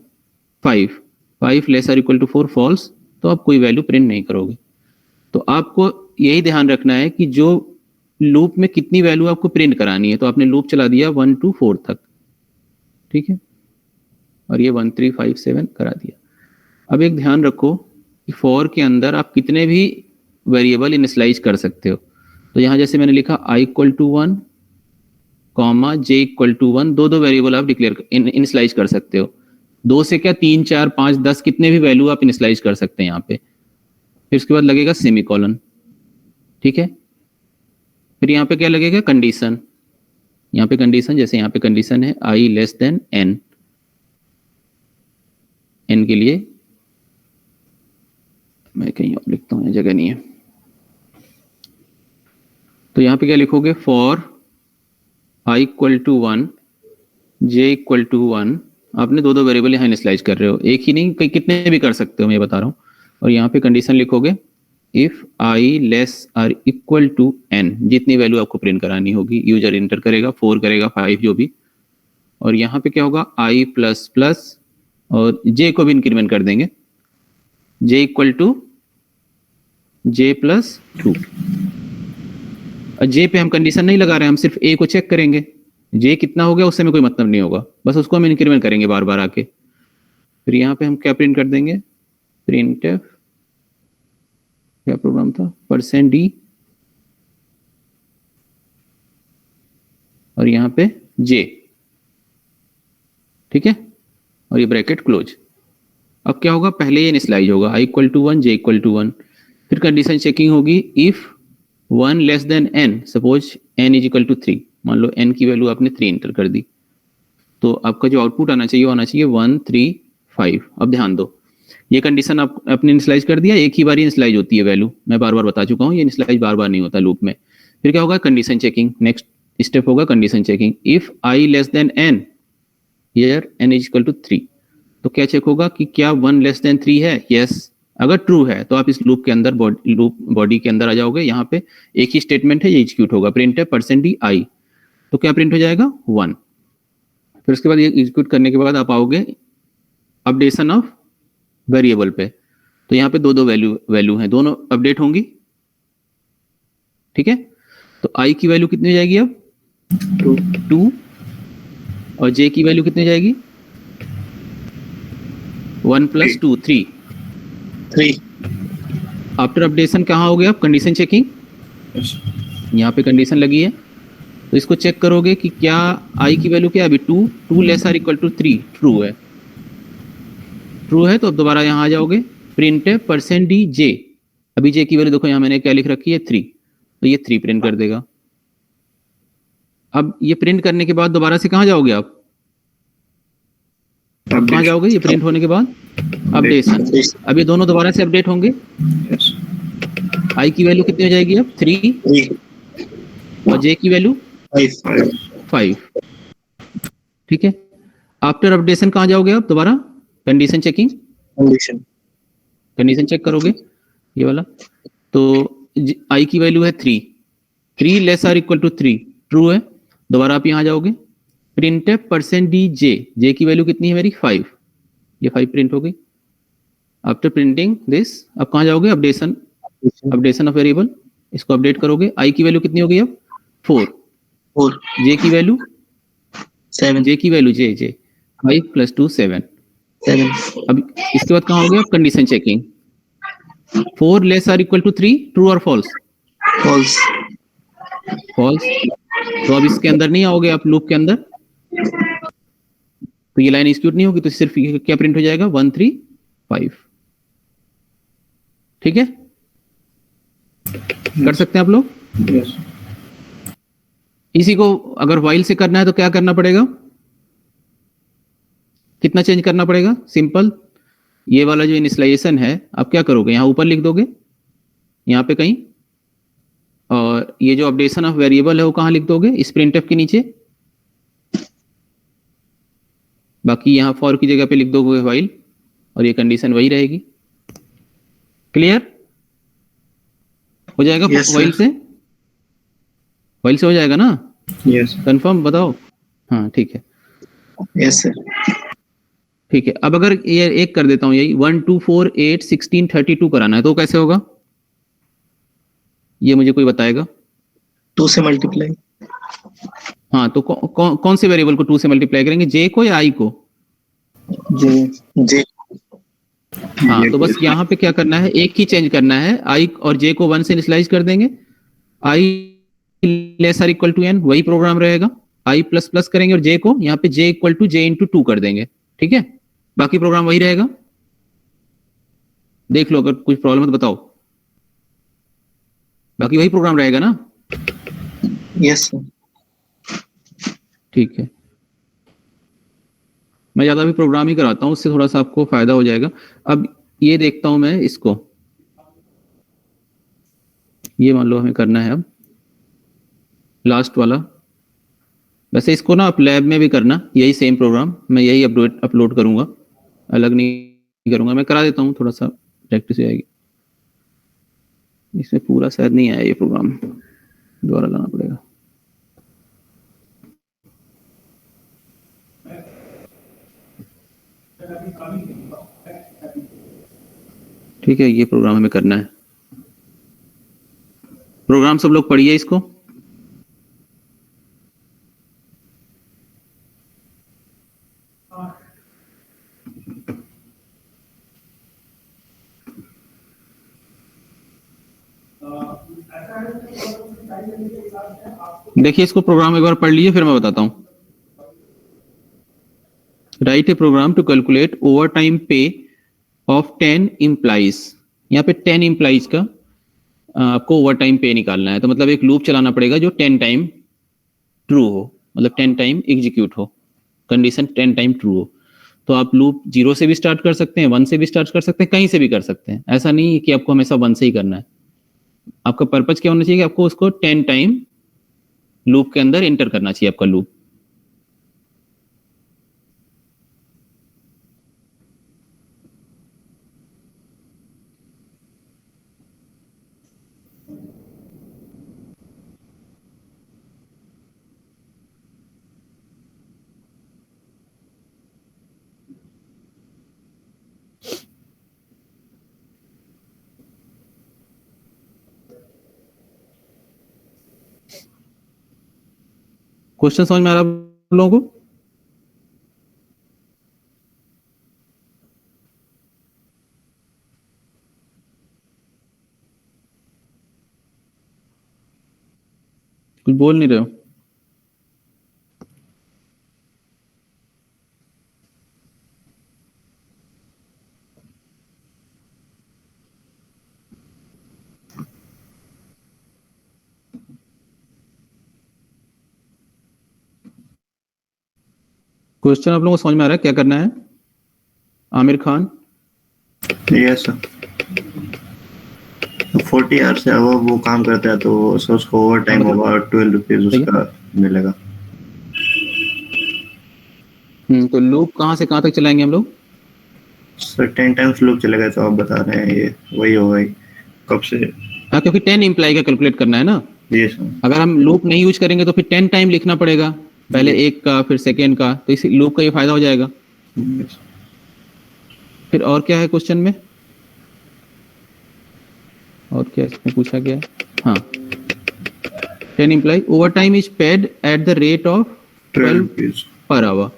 Speaker 1: 5 less or equal to 4 false, तो आप कोई वैल्यू प्रिंट नहीं करोगे। तो आपको यही ध्यान रखना है कि जो लूप में कितनी वैल्यू आपको प्रिंट करानी है, तो आपने लूप चला दिया 1 to 4 तक, ठीक है, और ये 1 3 5 7 करा दिया। अब एक ध्यान रखो कि फॉर के अंदर आप कितने भी वेरिएबल इनिशियलाइज कर सकते हो, तो यहाँ जैसे मैंने लिखा i equal to 1 comma j equal to 1, दो वेरिएबल आप डिक्लेयर इनिशियलाइज कर सकते हो, 2 से क्या 3 4 5 10 कितने भी वैल्यू आप इनिशियलाइज कर सकते हैं यहाँ पे, फिर उसके बाद लगेगा सेमीकोलन, ठीक है, फिर यहाँ पे क्या लगेगा कंडीशन, यहाँ पे कंडीशन, जैसे यहाँ पे कंडीशन है i less than n, n के लिए मैं कहीं और लिखता हूँ, जगह नहीं है, तो यहाँ पे क्या लिखोगे, for i equal to 1 j equal to 1, आपने दो वेरिएबल यहाँ इनिशियलाइज कर रहे हो, एक ही नहीं कई कितने भी कर सकते हो, मैं बता रहा हूँ, और यहाँ पे कंडीशन लिखोगे if i less or equal to n, जितनी वैल्यू आपको प्रिंट करानी होगी यूजर इंटर करेगा, 4 करेगा 5 जो भी, और यहाँ पे क्या होगा i प्लस प्लस और j को भी इंक्रीमेंट कर देंगे, j equal to j plus 2। j पे हम कंडीशन नहीं लगा रहे हैं, हम सिर्फ a को चेक करेंगे। j कितना हो गया उससे हमें कोई मतलब नहीं होगा, बस उसको हम इंक्रीमेंट करेंगे बार बार आके। फिर यहाँ पे हम क्या प्रिंट कर देंगे, printf, क्या प्रोग्राम था, %d और यहाँ पे j, ठीक है, और ये ब्रैकेट क्लोज। अब क्या होगा, पहले ये इनिशियलाइज होगा i equal to 1 j equal to 1, फिर कंडीशन चेकिंग होगी if 1 less than n, suppose n is equal to 3, मान लो n की वैल्यू आपने 3 इंटर कर दी, तो आपका जो आउटपुट आना चाहिए वो आना चाहिए 1 3 5। अब ध्यान दो, ये कंडीशन आप अपने इनिशियलाइज कर दिया, एक ही बार इनिशियलाइज होती है वैल्यू, मैं बार बार बता चुका हूँ, ये इनिशियलाइज बार बार नहीं होता लूप में। फिर क्या होगा, कंडीशन चेकिंग, नेक्स्ट स्टेप होगा condition checking, if i less than n, here n is equal to 3, तो क्या चेक होगा कि क्या 1 लेस देन 3 है, यस। अगर ट्रू है तो आप इस लूप के अंदर, लूप बॉडी के अंदर आ जाओगे, यहाँ पे एक ही स्टेटमेंट है, ये एग्जीक्यूट होगा, प्रिंट है %di, तो क्या प्रिंट हो जाएगा 1। फिर उसके बाद ये एग्जीक्यूट करने के बाद आप आओगे अपडेशन ऑफ वेरिएबल पे, तो यहाँ पे दो वैल्यू हैं, दोनों अपडेट होंगी, ठीक है। तो i की वैल्यू कितनी हो जाएगी अब 2, और j की वैल्यू कितनी हो जाएगी 1 प्लस 2 3। आफ्टर अपडेशन कहाँ हो गया, कंडीशन चेकिंग, यहाँ पे कंडीशन लगी है, तो इसको चेक करोगे कि क्या i की वैल्यू क्या है, अभी 2 less or equal to 3, true है, ट्रू है, तो अब दोबारा यहाँ आ जाओगे, प्रिंट है %dj, अभी j की वैल्यू देखो यहाँ मैंने क्या लिख रखी है 3, तो ये 3 प्रिंट कर देगा। अब ये प्रिंट करने के बाद दोबारा से कहाँ जाओगे आप, कहाँ जाओगे ये प्रिंट होने के बाद, अपडेशन, अब ये दोनों दोबारा से अपडेट होंगे, i की वैल्यू कितनी हो जाएगी अब 3, और j की वैल्यू 5, ठीक है। आफ्टर अपडेशन कहाँ जाओगे आप, दोबारा कंडीशन चेकिंग, कंडीशन चेक करोगे ये वाला, तो i की वैल्यू है 3 less or equal to 3, true है, दोबारा आप यहाँ जाओगे, प्रिंट है %dj, j की वैल्यू कितनी है मेरी 5, ये 5 प्रिंट हो गई। आफ्टर प्रिंटिंग दिस अब कहाँ जाओगे, अपडेशन ऑफ वेरिएबल, इसको अपडेट करोगे, i की वैल्यू कितनी हो गई अब 4, j की वैल्यू 7, j की वैल्यू j 5 प्लस 2 7। अब इसके बाद कहाँ हो गया, condition checking, 4 less or equal to 3, true और फॉल्स, फॉल्स, तो अब इसके अंदर नहीं आओगे आप लूप के अंदर, तो ये लाइन एग्जीक्यूट नहीं होगी, तो सिर्फ क्या प्रिंट हो जाएगा 1 3 5, ठीक है, कर सकते हैं आप लोग। इसी को अगर व्हाइल से करना है तो क्या करना पड़ेगा, कितना चेंज करना पड़ेगा, सिंपल, ये वाला जो इनिशियलाइजेशन है आप क्या करोगे, यहां ऊपर लिख दोगे, यहां पे कहीं, और ये जो अपडेशन ऑफ वेरिएबल है वो कहां लिख दोगे, इस प्रिंटफ के नीचे, बाकी यहां फॉर की जगह पे लिख दोगे व्हाइल, और ये कंडीशन वही रहेगी। क्लियर हो जाएगा, व्हाइल से हो जाएगा ना,
Speaker 2: यस
Speaker 1: कंफर्म बताओ, हाँ ठीक है,
Speaker 3: यस सर,
Speaker 1: ठीक है। अब अगर ये एक कर देता हूं, यही 1 2 4 8 16 32 कराना है तो कैसे होगा, ये मुझे कोई बताएगा,
Speaker 3: 2 से मल्टीप्लाई,
Speaker 1: हाँ तो कौन से वेरिएबल को 2 से मल्टीप्लाई करेंगे, j को या i को,
Speaker 3: जे,
Speaker 1: हाँ तो बस यहाँ पे क्या करना है, एक ही चेंज करना है, i और j को 1 से इनिशियलाइज कर देंगे, i less or equal to n, वही प्रोग्राम रहेगा, i प्लस प्लस करेंगे और j को यहाँ पे j equal to j into 2 कर देंगे, ठीक है, बाकी प्रोग्राम वही रहेगा। देख लो अगर कुछ प्रॉब्लम है तो बताओ, बाकी वही प्रोग्राम रहेगा ना,
Speaker 3: यस सर,
Speaker 1: ठीक है। मैं ज्यादा भी प्रोग्राम ही कराता हूँ, उससे थोड़ा सा आपको फायदा हो जाएगा। अब ये देखता हूं मैं इसको, ये मान लो हमें करना है अब लास्ट वाला, वैसे इसको ना आप लैब में भी करना, यही सेम प्रोग्राम, मैं यही अपलोड करूंगा, अलग नहीं करूंगा, मैं करा देता हूँ, थोड़ा सा प्रैक्टिस हो जाएगी। इसमें पूरा शायद नहीं आया ये प्रोग्राम, दोबारा लाना पड़ेगा। ठीक है, ये प्रोग्राम हमें करना है। प्रोग्राम सब लोग पढ़िए इसको। देखिए इसको प्रोग्राम एक बार पढ़ लीजिए, फिर मैं बताता हूं। Write a program to calculate over time pay of 10 employees. यहाँ पे 10 एम्प्लॉइज का आपको ओवर टाइम पे निकालना है, तो मतलब एक लूप चलाना पड़ेगा जो 10 टाइम ट्रू हो, मतलब 10 टाइम एग्जीक्यूट हो, कंडीशन 10 टाइम ट्रू हो। तो आप लूप 0 से भी स्टार्ट कर सकते हैं, 1 से भी स्टार्ट कर सकते हैं, कहीं से भी कर सकते हैं। ऐसा नहीं है कि आपको हमेशा 1 से ही करना है। आपका पर्पज क्या होना चाहिए कि आपको उसको 10 टाइम लूप के अंदर एंटर करना चाहिए आपका लूप। क्वेश्चन समझ में आ रहा है आप लोगों को? कुछ बोल नहीं रहे हो? क्वेश्चन आप लोगों को समझ में आ रहा है? क्या करना है? Aamir Khan,
Speaker 2: yes sir. 40 hours से वो काम करता है तो उसको ओवर टाइम
Speaker 1: मतलब-
Speaker 2: होगा और 12 रुपीज
Speaker 1: सही है।
Speaker 2: उसका मिलेगा।
Speaker 1: तो लूप कहाँ से कहाँ तक चलाएंगे हम लोग?
Speaker 2: सर 10 टाइम्स लूप चलेगा तो आप बता रहे हैं ये वही होगा ही। कब से?
Speaker 1: हाँ, क्योंकि 10 इम्प्लाई का कैलकुलेट करना है ना।
Speaker 2: ये सर।
Speaker 1: अगर हम लूप नहीं यूज करेंगे तो फिर 10 टाइम लिखना पड़ेगा, पहले
Speaker 2: जी।
Speaker 1: एक का फिर सेकेंड का, तो इस लूप का ये फायदा हो जाएगा।
Speaker 2: Yes.
Speaker 1: फिर और क्या है क्वेश्चन में? और क्या इसमें पूछा गया है? हाँ, 10 imply over time is paid at the rate of
Speaker 2: 12
Speaker 1: 12
Speaker 2: rupees.
Speaker 1: Per hour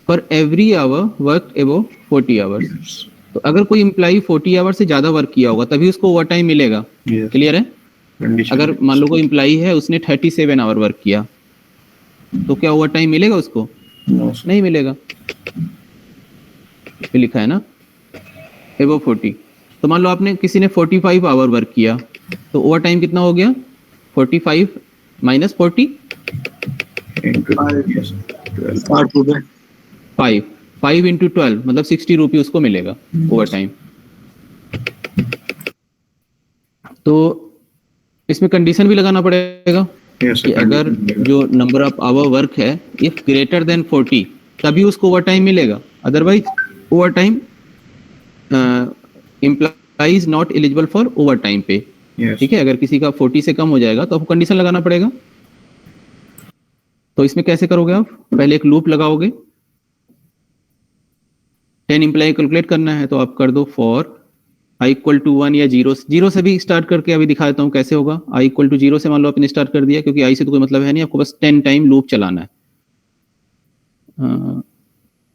Speaker 1: for every hour work एबो 40 आवर्स।
Speaker 2: Yes.
Speaker 1: तो अगर कोई इम्प्लाई 40 आवर से ज्यादा वर्क किया होगा तभी उसको ओवर टाइम मिलेगा।
Speaker 2: Yes.
Speaker 1: क्लियर है?
Speaker 2: Condition.
Speaker 1: अगर मान लो कोई इम्प्लाई है उसने 37 आवर वर्क किया तो क्या ओवर टाइम मिलेगा उसको?
Speaker 2: No, sir.
Speaker 1: नहीं मिलेगा। इस पे लिखा है ना एबो 40। तो मान लो आपने किसी ने 45 आवर वर्क किया तो ओवर टाइम कितना हो गया? 45 माइनस 40
Speaker 2: Into yes, 12.
Speaker 3: 60 रुपए।
Speaker 1: 5 इंटू 12 मतलब 60 रुपये उसको मिलेगा ओवर टाइम। तो इसमें कंडीशन भी लगाना पड़ेगा
Speaker 2: Yes,
Speaker 1: कि
Speaker 2: sir.
Speaker 1: अगर
Speaker 2: Condition.
Speaker 1: जो नंबर ऑफ आवर वर्क है इफ ग्रेटर देन 40 तभी उसको ओवर टाइम मिलेगा, otherwise over time implies not eligible for over time पे।
Speaker 2: Yes.
Speaker 1: ठीक है, अगर किसी का 40 से कम हो जाएगा तो आपको कंडीशन लगाना पड़ेगा। तो इसमें कैसे करोगे आप? पहले एक लूप लगाओगे, 10 इम्प्लाई कैलकुलेट करना है तो आप कर दो फॉर i इक्वल टू 1 या 0 से भी स्टार्ट करके अभी दिखा देता हूं कैसे होगा। i इक्वल टू 0 से मान लो आपने स्टार्ट कर दिया, क्योंकि i से तो कोई मतलब है नहीं, आपको बस 10 टाइम लूप चलाना है।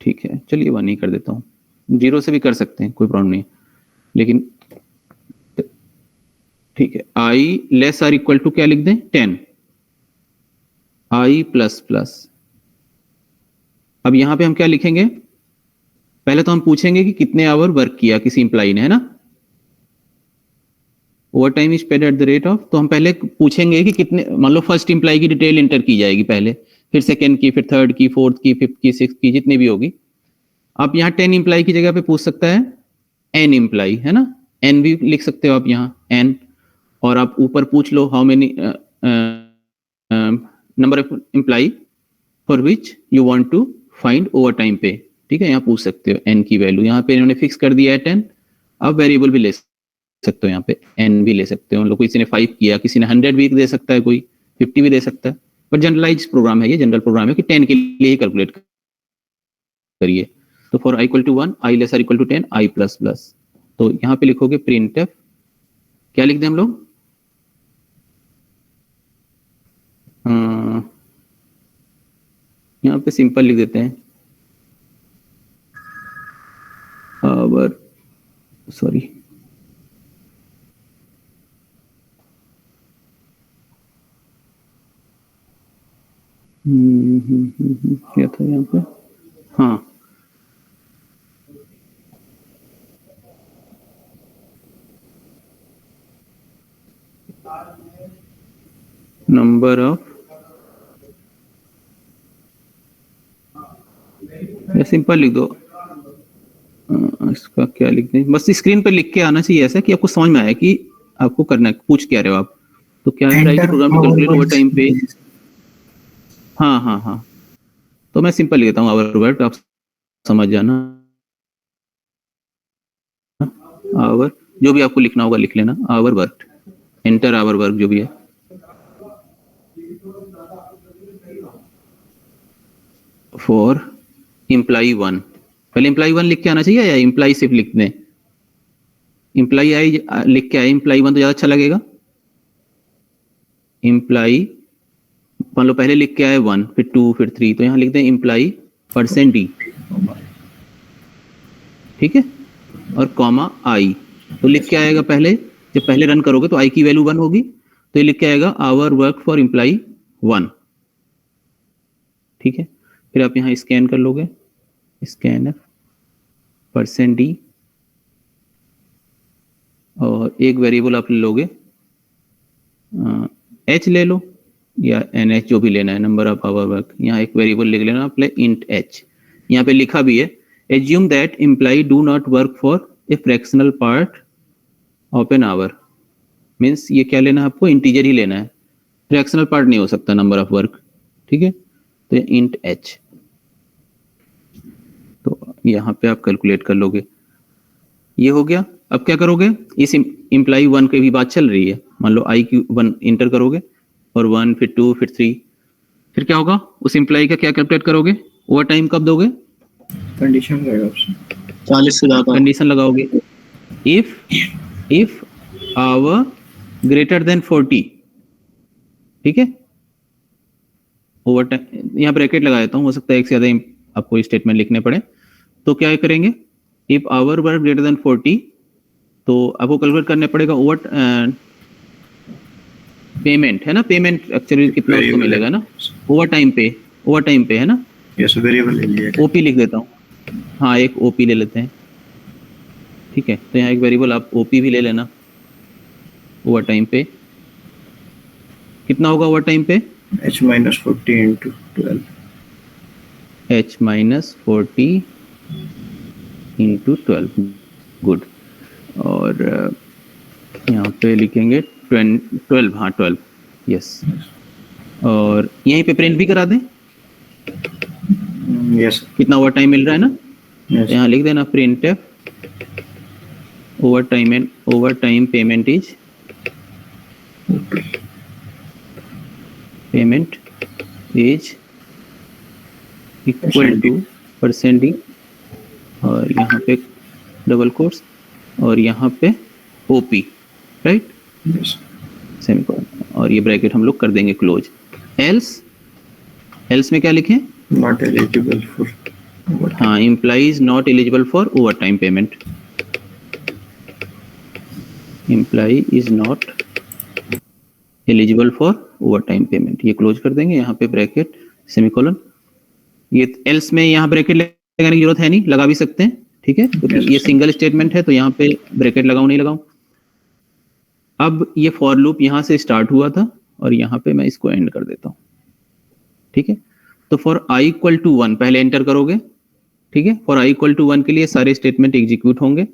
Speaker 1: ठीक है, चलिए 1 ही कर देता हूँ। 0 से भी कर सकते हैं, कोई प्रॉब्लम नहीं है, लेकिन ठीक है। i less or equal to क्या लिख दें? 10 i प्लस प्लस। अब यहां पे हम क्या लिखेंगे? पहले तो हम पूछेंगे कि कितने आवर वर्क किया किसी इंप्लाई ने, है ना। Over time is paid at the rate of, तो हम पहले पूछेंगे कि कितने, मान लो फर्स्ट इंप्लाई की डिटेल इंटर की जाएगी पहले, फिर सेकंड की, फिर थर्ड की, फोर्थ की, फिफ्थ की, सिक्स्थ की, जितनी भी होगी। आप यहाँ 10 इंप्लाई की जगह पे पूछ सकता है n इंप्लाई, है ना। n भी लिख सकते हो आप यहाँ n, और आप ऊपर पूछ लो how many number of employee for which you want to find over time pay. ठीक है, यहाँ पूछ सकते हो n की वैल्यू, यहाँ पे इन्होंने फिक्स कर दिया है 10। आप वेरिएबल भी ले सकते हो, यहाँ पे n भी ले सकते हो। किसी ने 5 किया, किसी ने 100 भी दे सकता है, कोई 50 भी दे सकता है, पर जनरलाइज प्रोग्राम है ये, जनरल प्रोग्राम है कि 10 के लिए ही कैलकुलेट करिए। तो for i equal to 1, i less or equal to 10, i plus plus. तो यहाँ पे लिखोगे प्रिंटफ, क्या लिख दें हम लोग? यहाँ पे सिंपल लिख देते हैं, आवर, सॉरी, क्या था यहाँ पे, हाँ, नंबर ऑफ, या सिंपल लिख दो, इसका क्या लिख दें, बस स्क्रीन पर लिख के आना चाहिए ऐसा कि आपको समझ में आए कि आपको करना है, पूछ क्या रहे हो आप। तो क्या है, write program to calculate over time pay, हाँ, तो मैं सिंपल लिख देता हूँ आवर वर्क, आप समझ जाना। आवर, जो भी आपको लिखना होगा लिख लेना, hour work, enter hour work जो भी है। फॉर इम्प्लाई 1, पहले इम्प्लाई 1 लिख के आना चाहिए या इम्प्लाई सिर्फ लिख दें? इम्प्लाई आई लिख के आए, इम्प्लाई 1 तो ज्यादा अच्छा लगेगा। इम्प्लाई, मान लो पहले लिख के आए 1, फिर 2, फिर 3, तो यहाँ लिख दें इम्प्लाई %d, ठीक है, और कॉमा आई। तो लिख के आएगा पहले, जब पहले रन करोगे तो आई की वैल्यू 1 होगी, तो ये लिख के आएगा आवर वर्क फॉर इम्प्लाई 1, ठीक है। फिर आप यहाँ स्कैन कर लोगे, स्कैन %d, और एक वेरिएबल आप ले लोगे, h ले लो या nh, जो भी लेना है, नंबर ऑफ आवर वर्क। यहाँ एक वेरिएबल लिख लेना आप, इंट h। यहाँ पे लिखा भी है, assume that employee do not work for a fractional part of an hour, means ये क्या लेना है आपको, इंटीजर ही लेना है, फ्रैक्शनल पार्ट नहीं हो सकता नंबर ऑफ वर्क, ठीक है। तो ये इंट h, तो यहाँ पे आप कैलकुलेट कर लोगे, ये हो गया। अब क्या करोगे, इस इम्प्लाई 1 की भी बात चल रही है, मान लो आई की 1 इंटर करोगे, और 1, फिर 2, फिर 3, फिर क्या होगा, उस इम्प्लाई का क्या कैलकुलेट करोगे, ओवर टाइम कब दोगे,
Speaker 2: कंडीशन रहेगा ऑप्शन
Speaker 3: 40 से ज्यादा,
Speaker 1: कंडीशन लगाओगे, इफ आवर ग्रेटर देन 40, ठीक है। ओवर टाइम, यहाँ ब्रैकेट लगा देता हूँ, हो सकता है एक से ज्यादा आपको स्टेटमेंट लिखने पड़े। तो क्या करेंगे, if hour work greater than 40, तो आपको कैलकुलेट करने पड़ेगा ओवर पेमेंट, है ना, पेमेंट एक्चुअली कितना उसको मिलेगा ना, ओवर टाइम पे है ना,
Speaker 2: यस, वेरिएबल ले लिया,
Speaker 1: ओपी लिख देता हूँ, हाँ एक ओपी ले लेते हैं, ठीक है। तो यहाँ एक वेरिएबल आप ओपी भी ले लेना, ओवर टाइम पे कितना होगा, ओवर टाइम पे
Speaker 2: h minus 40 into 12,
Speaker 1: h minus 40 into 12, good. और यहाँ पे लिखेंगे 12, हाँ 12, यस। और यहीं पे प्रिंट भी करा दें,
Speaker 2: यस,
Speaker 1: कितना ओवर टाइम मिल रहा है ना,
Speaker 2: यस,
Speaker 1: यहाँ लिख देना print overtime payment is, payment is equal to %d, और यहाँ पे डबल कोट्स, और यहाँ पे ओपी, राइट,
Speaker 2: यस,
Speaker 1: सेमीकोलन, और ये ब्रैकेट हम लोग कर देंगे क्लोज। एल्स में क्या लिखें,
Speaker 2: नॉट एलिजिबल फॉर,
Speaker 1: हाँ, implies not eligible for over time payment, imply is not eligible for over time payment, ये क्लोज कर देंगे, यहाँ पे ब्रैकेट सेमीकोलन। ये एल्स में यहाँ ब्रैकेट लगाने की जरूरत है नहीं, लगा भी सकते हैं, ठीक है, क्योंकि ये सिंगल स्टेटमेंट है, तो यहाँ पे ब्रैकेट लगाऊं नहीं लगाऊं। अब ये फॉर लूप यहाँ से स्टार्ट हुआ था, और यहाँ पे मैं इसको एंड कर देता हूँ, ठीक है। तो फॉर i इक्वल टू 1 पहले एंटर करोगे, ठीक है। फॉर i इक्वल टू 1 के लिए सारे स्टेटमेंट एग्जीक्यूट होंगे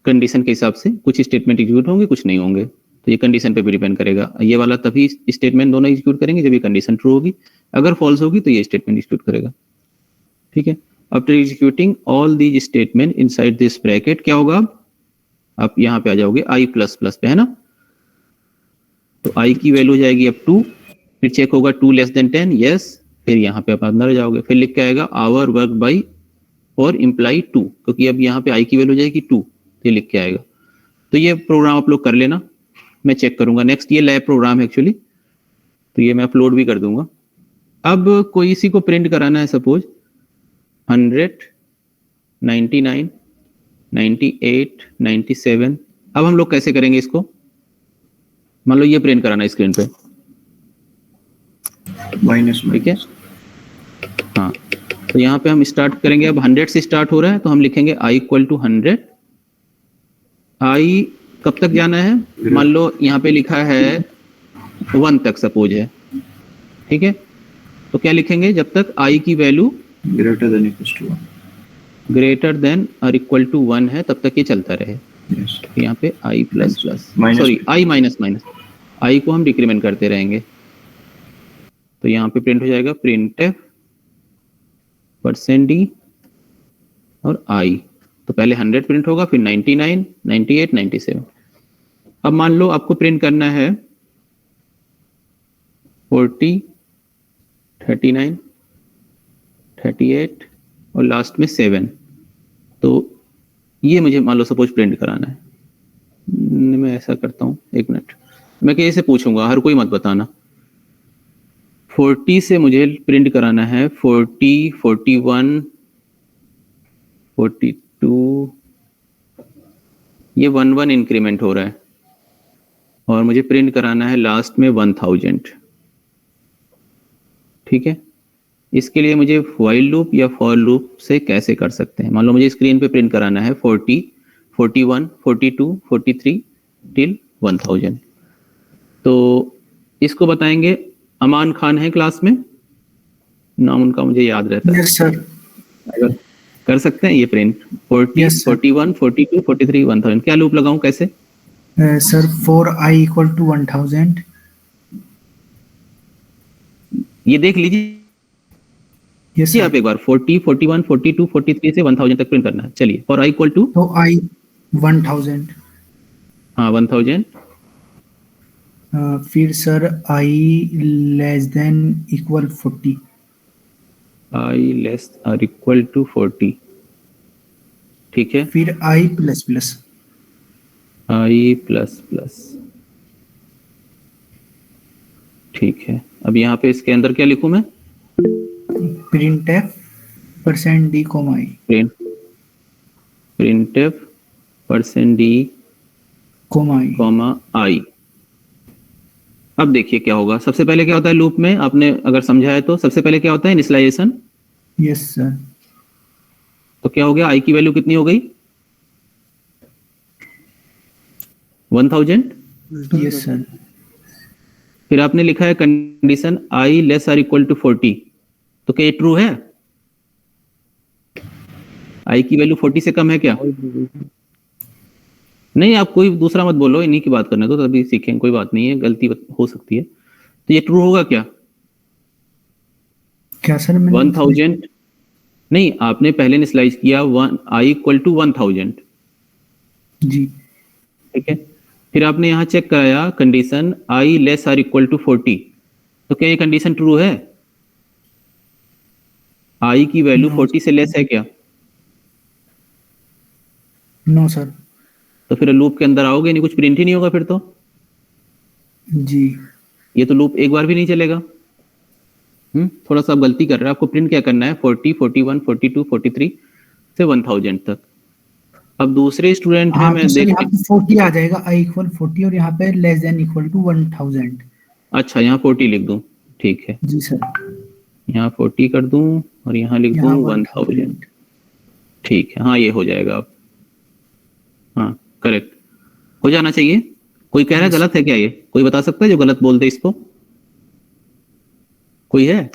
Speaker 1: कंडीशन के हिसाब से, कुछ स्टेटमेंट एग्जीक्यूट होंगे, कुछ नहीं होंगे, तो ये कंडीशन पे भी डिपेंड करेगा। ये वाला तभी स्टेटमेंट दोनों एग्जीक्यूट करेंगे जब ये कंडीशन ट्रू होगी, अगर फॉल्स होगी तो ये स्टेटमेंट एग्जीक्यूट करेगा, ठीक है। After executing all these statement inside this bracket, क्या होगा, अब आप यहाँ पे आ जाओगे i++ पे, है ना। तो i की वैल्यू हो जाएगी अब 2, फिर चेक होगा 2 लेस देन 10, यस, फिर यहाँ पे आप अंदर जाओगे, फिर लिख के आएगा आवर वर्क बाई और इम्प्लाई 2, क्योंकि अब यहाँ पे i की वैल्यू हो जाएगी 2, तो ये लिख के आएगा। तो ये प्रोग्राम आप लोग कर लेना, मैं चेक करूंगा। नेक्स्ट ये लैब प्रोग्राम है एक्चुअली, तो ये मैं अपलोड भी कर दूंगा। अब कोई इसी को प्रिंट कराना है, सपोज 100, 99, 98, 97। अब हम लोग कैसे करेंगे इसको? मान लो ये प्रिंट कराना है स्क्रीन पे,
Speaker 2: माइनस
Speaker 1: ठीक है। हाँ, तो यहाँ पे हम स्टार्ट करेंगे। अब 100 से स्टार्ट हो रहा है तो हम लिखेंगे i इक्वल टू 100। i कब तक जाना है? मान लो यहाँ पे लिखा है 1 तक सपोज है, ठीक है। तो क्या लिखेंगे? जब तक i की value
Speaker 2: greater than equal to 1,
Speaker 1: greater than और इक्वल टू 1 है तब तक ये चलता रहे।
Speaker 2: यस
Speaker 1: यहाँ पे i plus plus,
Speaker 2: Minus
Speaker 1: sorry
Speaker 2: में।
Speaker 1: i माइनस माइनस, i को हम डिक्रीमेंट करते रहेंगे। तो यहाँ पे प्रिंट हो जाएगा printf %d और i। तो पहले 100 प्रिंट होगा, फिर 99, 98, 97। अब मान लो आपको प्रिंट करना है 40, 39, 38 और लास्ट में 7। तो ये मुझे मान लो सपोज प्रिंट कराना है। मैं ऐसा करता हूँ, एक मिनट, मैं किसी से पूछूंगा, हर कोई मत बताना। 40 से मुझे प्रिंट कराना है 40, 41, 42, ये 1 इंक्रीमेंट हो रहा है और मुझे प्रिंट कराना है लास्ट में 1000, ठीक है। इसके लिए मुझे व्हाइल लूप या फॉर लूप से कैसे कर सकते हैं? मान लो मुझे स्क्रीन पे प्रिंट कराना है 40, 41, 42, 43 टिल 1000। तो इसको बताएंगे, अमान खान है क्लास में, नाम उनका मुझे याद रहता है।
Speaker 4: Yes sir.
Speaker 1: अगर कर सकते हैं ये प्रिंट 40,
Speaker 4: Yes, sir.
Speaker 1: 41, 42, 43, 1000। क्या लूप लगाऊं, कैसे?
Speaker 4: Sir 4i equal to 1000।
Speaker 1: ये देख लीजिए
Speaker 4: यस
Speaker 1: आप एक बार, 40, 41, 42, 43 से 1000 तक प्रिंट करना है। चलिए, और i इक्वल टू,
Speaker 4: तो i 1000।
Speaker 1: हाँ 1000,
Speaker 4: फिर sir i less than equal 40।
Speaker 1: i less और इक्वल टू 40, ठीक है।
Speaker 4: फिर i plus plus.
Speaker 1: i plus plus, ठीक है। अब यहाँ पे इसके अंदर क्या लिखूं मैं?
Speaker 4: printf %d comma i
Speaker 1: printf %d
Speaker 4: comma i।
Speaker 1: i। अब देखिए क्या होगा। सबसे पहले क्या होता है लूप में, आपने अगर समझा है तो, सबसे पहले क्या होता है? इनिशियलाइजेशन।
Speaker 4: Yes sir.
Speaker 1: तो क्या हो गया? i की वैल्यू कितनी हो गई? 1000।
Speaker 4: Yes sir.
Speaker 1: फिर आपने लिखा है कंडीशन i लेस और इक्वल टू 40। तो क्या ये ट्रू है? i की वैल्यू 40 से कम है क्या? नहीं, आप कोई दूसरा मत बोलो, इन्हीं की बात करने दो, तभी सीखेंगे। कोई बात नहीं है, गलती हो सकती है। तो ये ट्रू होगा क्या?
Speaker 4: क्या सर? मैंने
Speaker 1: 1000 नहीं, आपने पहले इनिशियलाइज किया i इक्वल टू 1000,
Speaker 4: जी।
Speaker 1: ठीक है। फिर आपने यहाँ चेक कराया कंडीशन i लेस और इक्वल टू 40। तो क्या ये कंडीशन ट्रू है? i की वैल्यू 40 से लेस है क्या?
Speaker 4: No sir.
Speaker 1: तो फिर लूप के अंदर आओगे नहीं, कुछ प्रिंट ही नहीं होगा फिर तो।
Speaker 4: जी।
Speaker 1: ये तो लूप एक बार भी नहीं चलेगा। थोड़ा सा आप गलती कर रहे हैं। आपको प्रिंट क्या करना है? 40, 41, 42, 43 से 1000 तक। अब दूसरे स्टूडेंट हैं,
Speaker 4: हाँ
Speaker 1: मैं
Speaker 4: तो सर
Speaker 1: देख,
Speaker 4: यहाँ पे 40 आ जाएगा, i इक्वल 40 और यहाँ पे लेस देन इक्वल टू 1000।
Speaker 1: अच्छा यहाँ 40 लिख दूं, ठीक है।
Speaker 4: जी सर।
Speaker 1: यहाँ 40 कर दूं और यहाँ लिख दूं 1000, ठीक है। हाँ ये हो जाएगा अब, हाँ करेक्ट हो जाना चाहिए। कोई कह रहा है गलत है क्या? ये कोई बता सकता है जो गलत बोल दे इसको? कोई है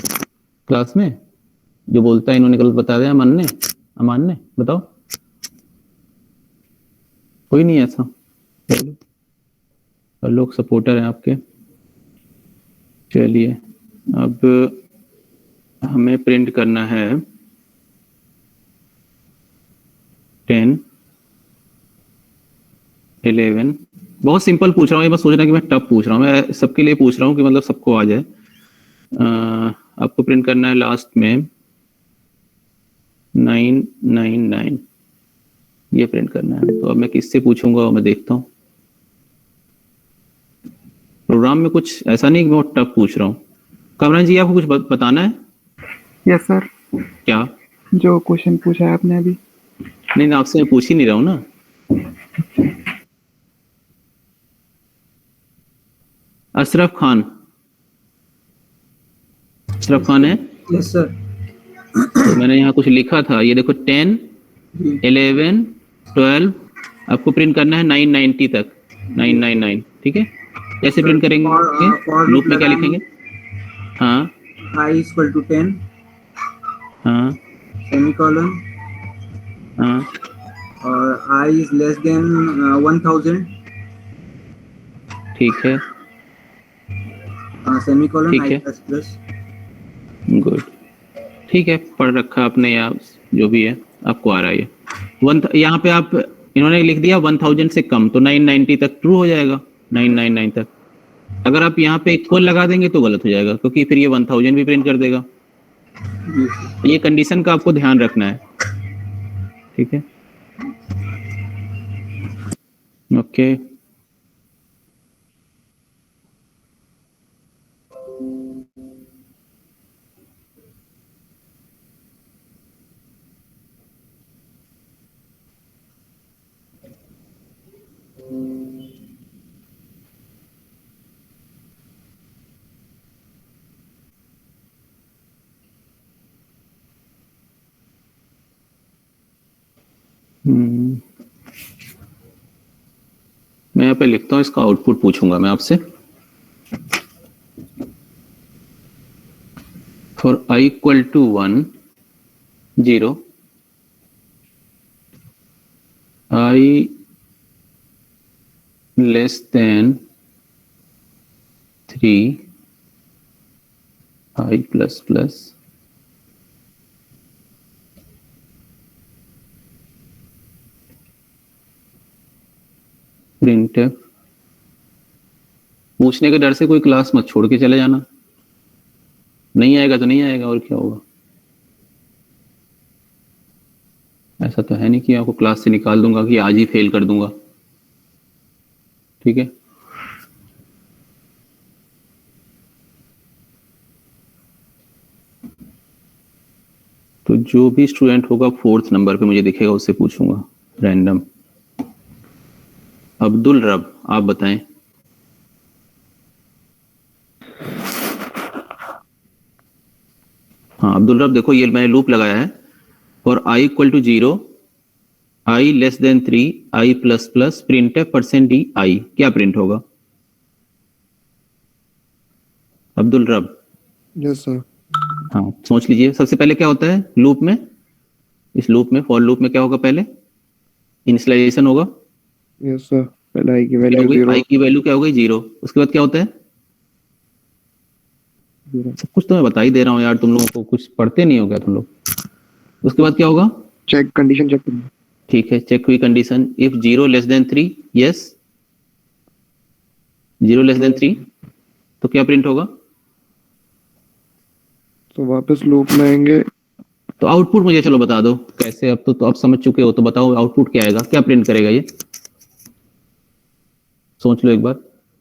Speaker 1: क्लास में जो बोलता है इन्होंने गलत बता दिया? अमान ने बताओ। कोई नहीं ऐसा? चलो, लोग सपोर्टर हैं आपके। चलिए, अब हमें प्रिंट करना है 10, 11। बहुत सिंपल पूछ रहा हूँ, ये बस सोचना कि मैं टफ पूछ रहा हूँ। मैं सबके लिए पूछ रहा हूँ कि मतलब सबको आ जाए। आपको प्रिंट करना है लास्ट में 999, ये प्रिंट करना है। तो अब मैं किससे पूछूंगा, मैं देखता हूँ। प्रोग्राम में कुछ ऐसा नहीं कि बहुत टफ पूछ रहा हूँ। कमरान जी आपको कुछ बताना है?
Speaker 5: यस सर,
Speaker 1: क्या?
Speaker 5: जो क्वेश्चन पूछा है आपने अभी।
Speaker 1: नहीं ना, आपसे मैं पूछ ही नहीं रहा हूँ ना। अशरफ खान, अशरफ खान है?
Speaker 4: Yes sir.
Speaker 1: तो मैंने यहाँ कुछ लिखा था, ये देखो 10, 11, 12 आपको प्रिंट करना है 990 तक, 999, ठीक है? कैसे प्रिंट करेंगे? लूप में क्या लिखेंगे? हाँ
Speaker 6: I is equal to 10
Speaker 1: हाँ
Speaker 6: semicolon
Speaker 1: हाँ,
Speaker 6: और I is less than 1000
Speaker 1: ठीक है
Speaker 6: semicolon
Speaker 1: ठीक
Speaker 6: I
Speaker 1: है,
Speaker 6: plus plus
Speaker 1: गुड, ठीक है, पढ़ रखा आपने या जो भी है आपको आ रहा है ये। यहाँ पे आप इन्होंने लिख दिया 1000 से कम, तो 990 तक ट्रू हो जाएगा, 999 तक। अगर आप यहाँ पे इक्वल लगा देंगे तो गलत हो जाएगा, क्योंकि फिर ये 1000 भी प्रिंट कर देगा। ये कंडीशन का आपको ध्यान रखना है, ठीक है? ओके, मैं यहाँ पे लिखता हूँ, इसका आउटपुट पूछूंगा मैं आपसे। For i equal to 1, 0, i less than 3, i plus plus, printf. पूछने के डर से कोई क्लास मत छोड़ के चले जाना, नहीं आएगा तो नहीं आएगा, और क्या होगा? ऐसा तो है नहीं कि आपको क्लास से निकाल दूंगा कि आज ही फेल कर दूंगा, ठीक है? तो जो भी स्टूडेंट होगा 4th नंबर पे मुझे दिखेगा, उससे पूछूंगा रैंडम। अब्दुल रब, आप बताएं। हाँ अब्दुल रब, देखो ये मैंने लूप लगाया है। For i equal to 0, i less than 3, i plus plus, print है %d i, क्या प्रिंट होगा? अब्दुल रब।
Speaker 5: Yes sir.
Speaker 1: हाँ सोच लीजिए, सबसे पहले क्या होता है लूप में? इस लूप में, फॉर लूप में क्या होगा? पहले इनिशियलाइजेशन होगा।
Speaker 5: यस सर, पहले i की
Speaker 1: क्या
Speaker 5: वैल्यू
Speaker 1: होगी?
Speaker 5: 0।
Speaker 1: i की वैल्यू क्या हो गई? 0। उसके बाद क्या होता है? सब कुछ तो मैं बता ही दे रहा हूँ यार, तुम लोगों को कुछ पढ़ते नहीं हो क्या तुम लोग? उसके बाद क्या होगा?
Speaker 5: चेक, कंडीशन चेक करना।
Speaker 1: ठीक है, चेक हुई condition. If 0 less than 3, yes, 0 less than 3, तो क्या प्रिंट होगा?
Speaker 5: तो वापस लूप में आएंगे।
Speaker 1: तो आउटपुट मुझे चलो बता दो कैसे, अब तो आप समझ चुके हो, तो बताओ आउटपुट क्या आएगा, क्या प्रिंट करेगा ये? सोच लो एक बार,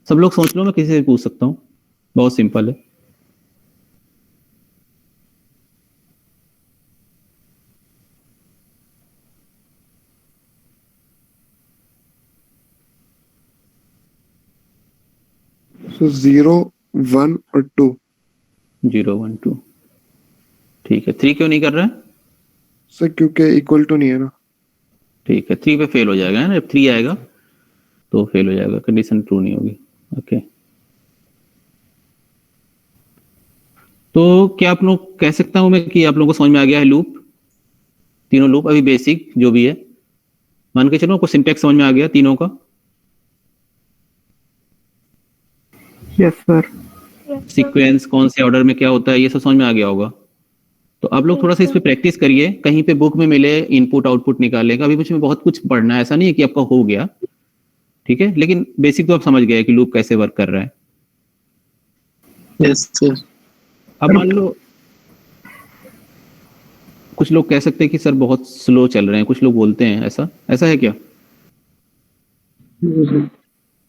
Speaker 1: सब लोग सोच लो, मैं किसी से पूछ सकता हूँ, बहुत सिंपल है।
Speaker 5: So 0, 1 और 2।
Speaker 1: 0 1 2, ठीक है। 3 क्यों नहीं कर रहा है?
Speaker 5: सर क्योंकि इक्वल टू नहीं है ना।
Speaker 1: ठीक है, 3 पे फेल हो जाएगा, है ना? जब 3 आएगा तो फेल हो जाएगा, कंडीशन ट्रू नहीं होगी। ओके, तो क्या आप लोग कह सकता हूं मैं कि आप लोगों को समझ में आ गया है लूप? तीनों लूप अभी बेसिक जो भी है मान के चलो, आपको सिंटैक्स समझ में आ गया तीनों का?
Speaker 5: Yes sir.
Speaker 1: सीक्वेंस कौन से ऑर्डर में क्या होता है, ये सब समझ में आ गया होगा। तो आप लोग थोड़ा सा इस पे प्रैक्टिस करिए, कहीं पे बुक में मिले इनपुट आउटपुट निकालेगा। अभी मुझे बहुत कुछ पढ़ना है, ऐसा नहीं है कि आपका हो गया, ठीक है? लेकिन बेसिक तो आप समझ गए कि लूप कैसे वर्क कर रहा है।
Speaker 3: Yes sir.
Speaker 1: अब मान लो कुछ लोग कह सकते हैं कि सर बहुत स्लो चल रहे हैं, कुछ लोग बोलते हैं, ऐसा है क्या?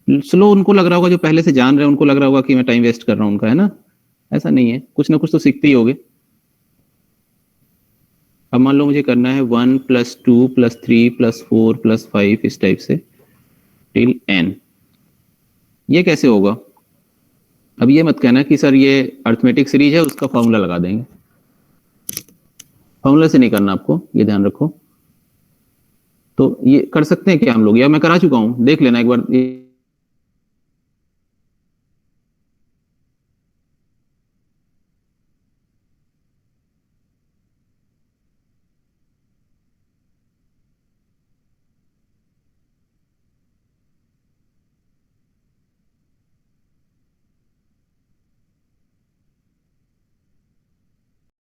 Speaker 1: स्लो उनको लग रहा होगा, जो पहले से जान रहे हैं उनको लग रहा होगा कि मैं टाइम वेस्ट कर रहा हूं उनका, है ना? ऐसा नहीं है, कुछ ना कुछ तो सीखते ही होगे। अब मान लो मुझे करना है 1 + 2 + 3 + 4 + 5 इस टाइप से टिल n। ये कैसे होगा? अब ये मत कहना कि सर ये अर्थमेटिक सीरीज है उसका फॉर्मूला लगा देंगे, फॉर्मूला से नहीं करना आपको, ये ध्यान रखो। तो ये कर सकते हैं क्या हम लोग, या मैं करा चुका हूं, देख लेना एक बार।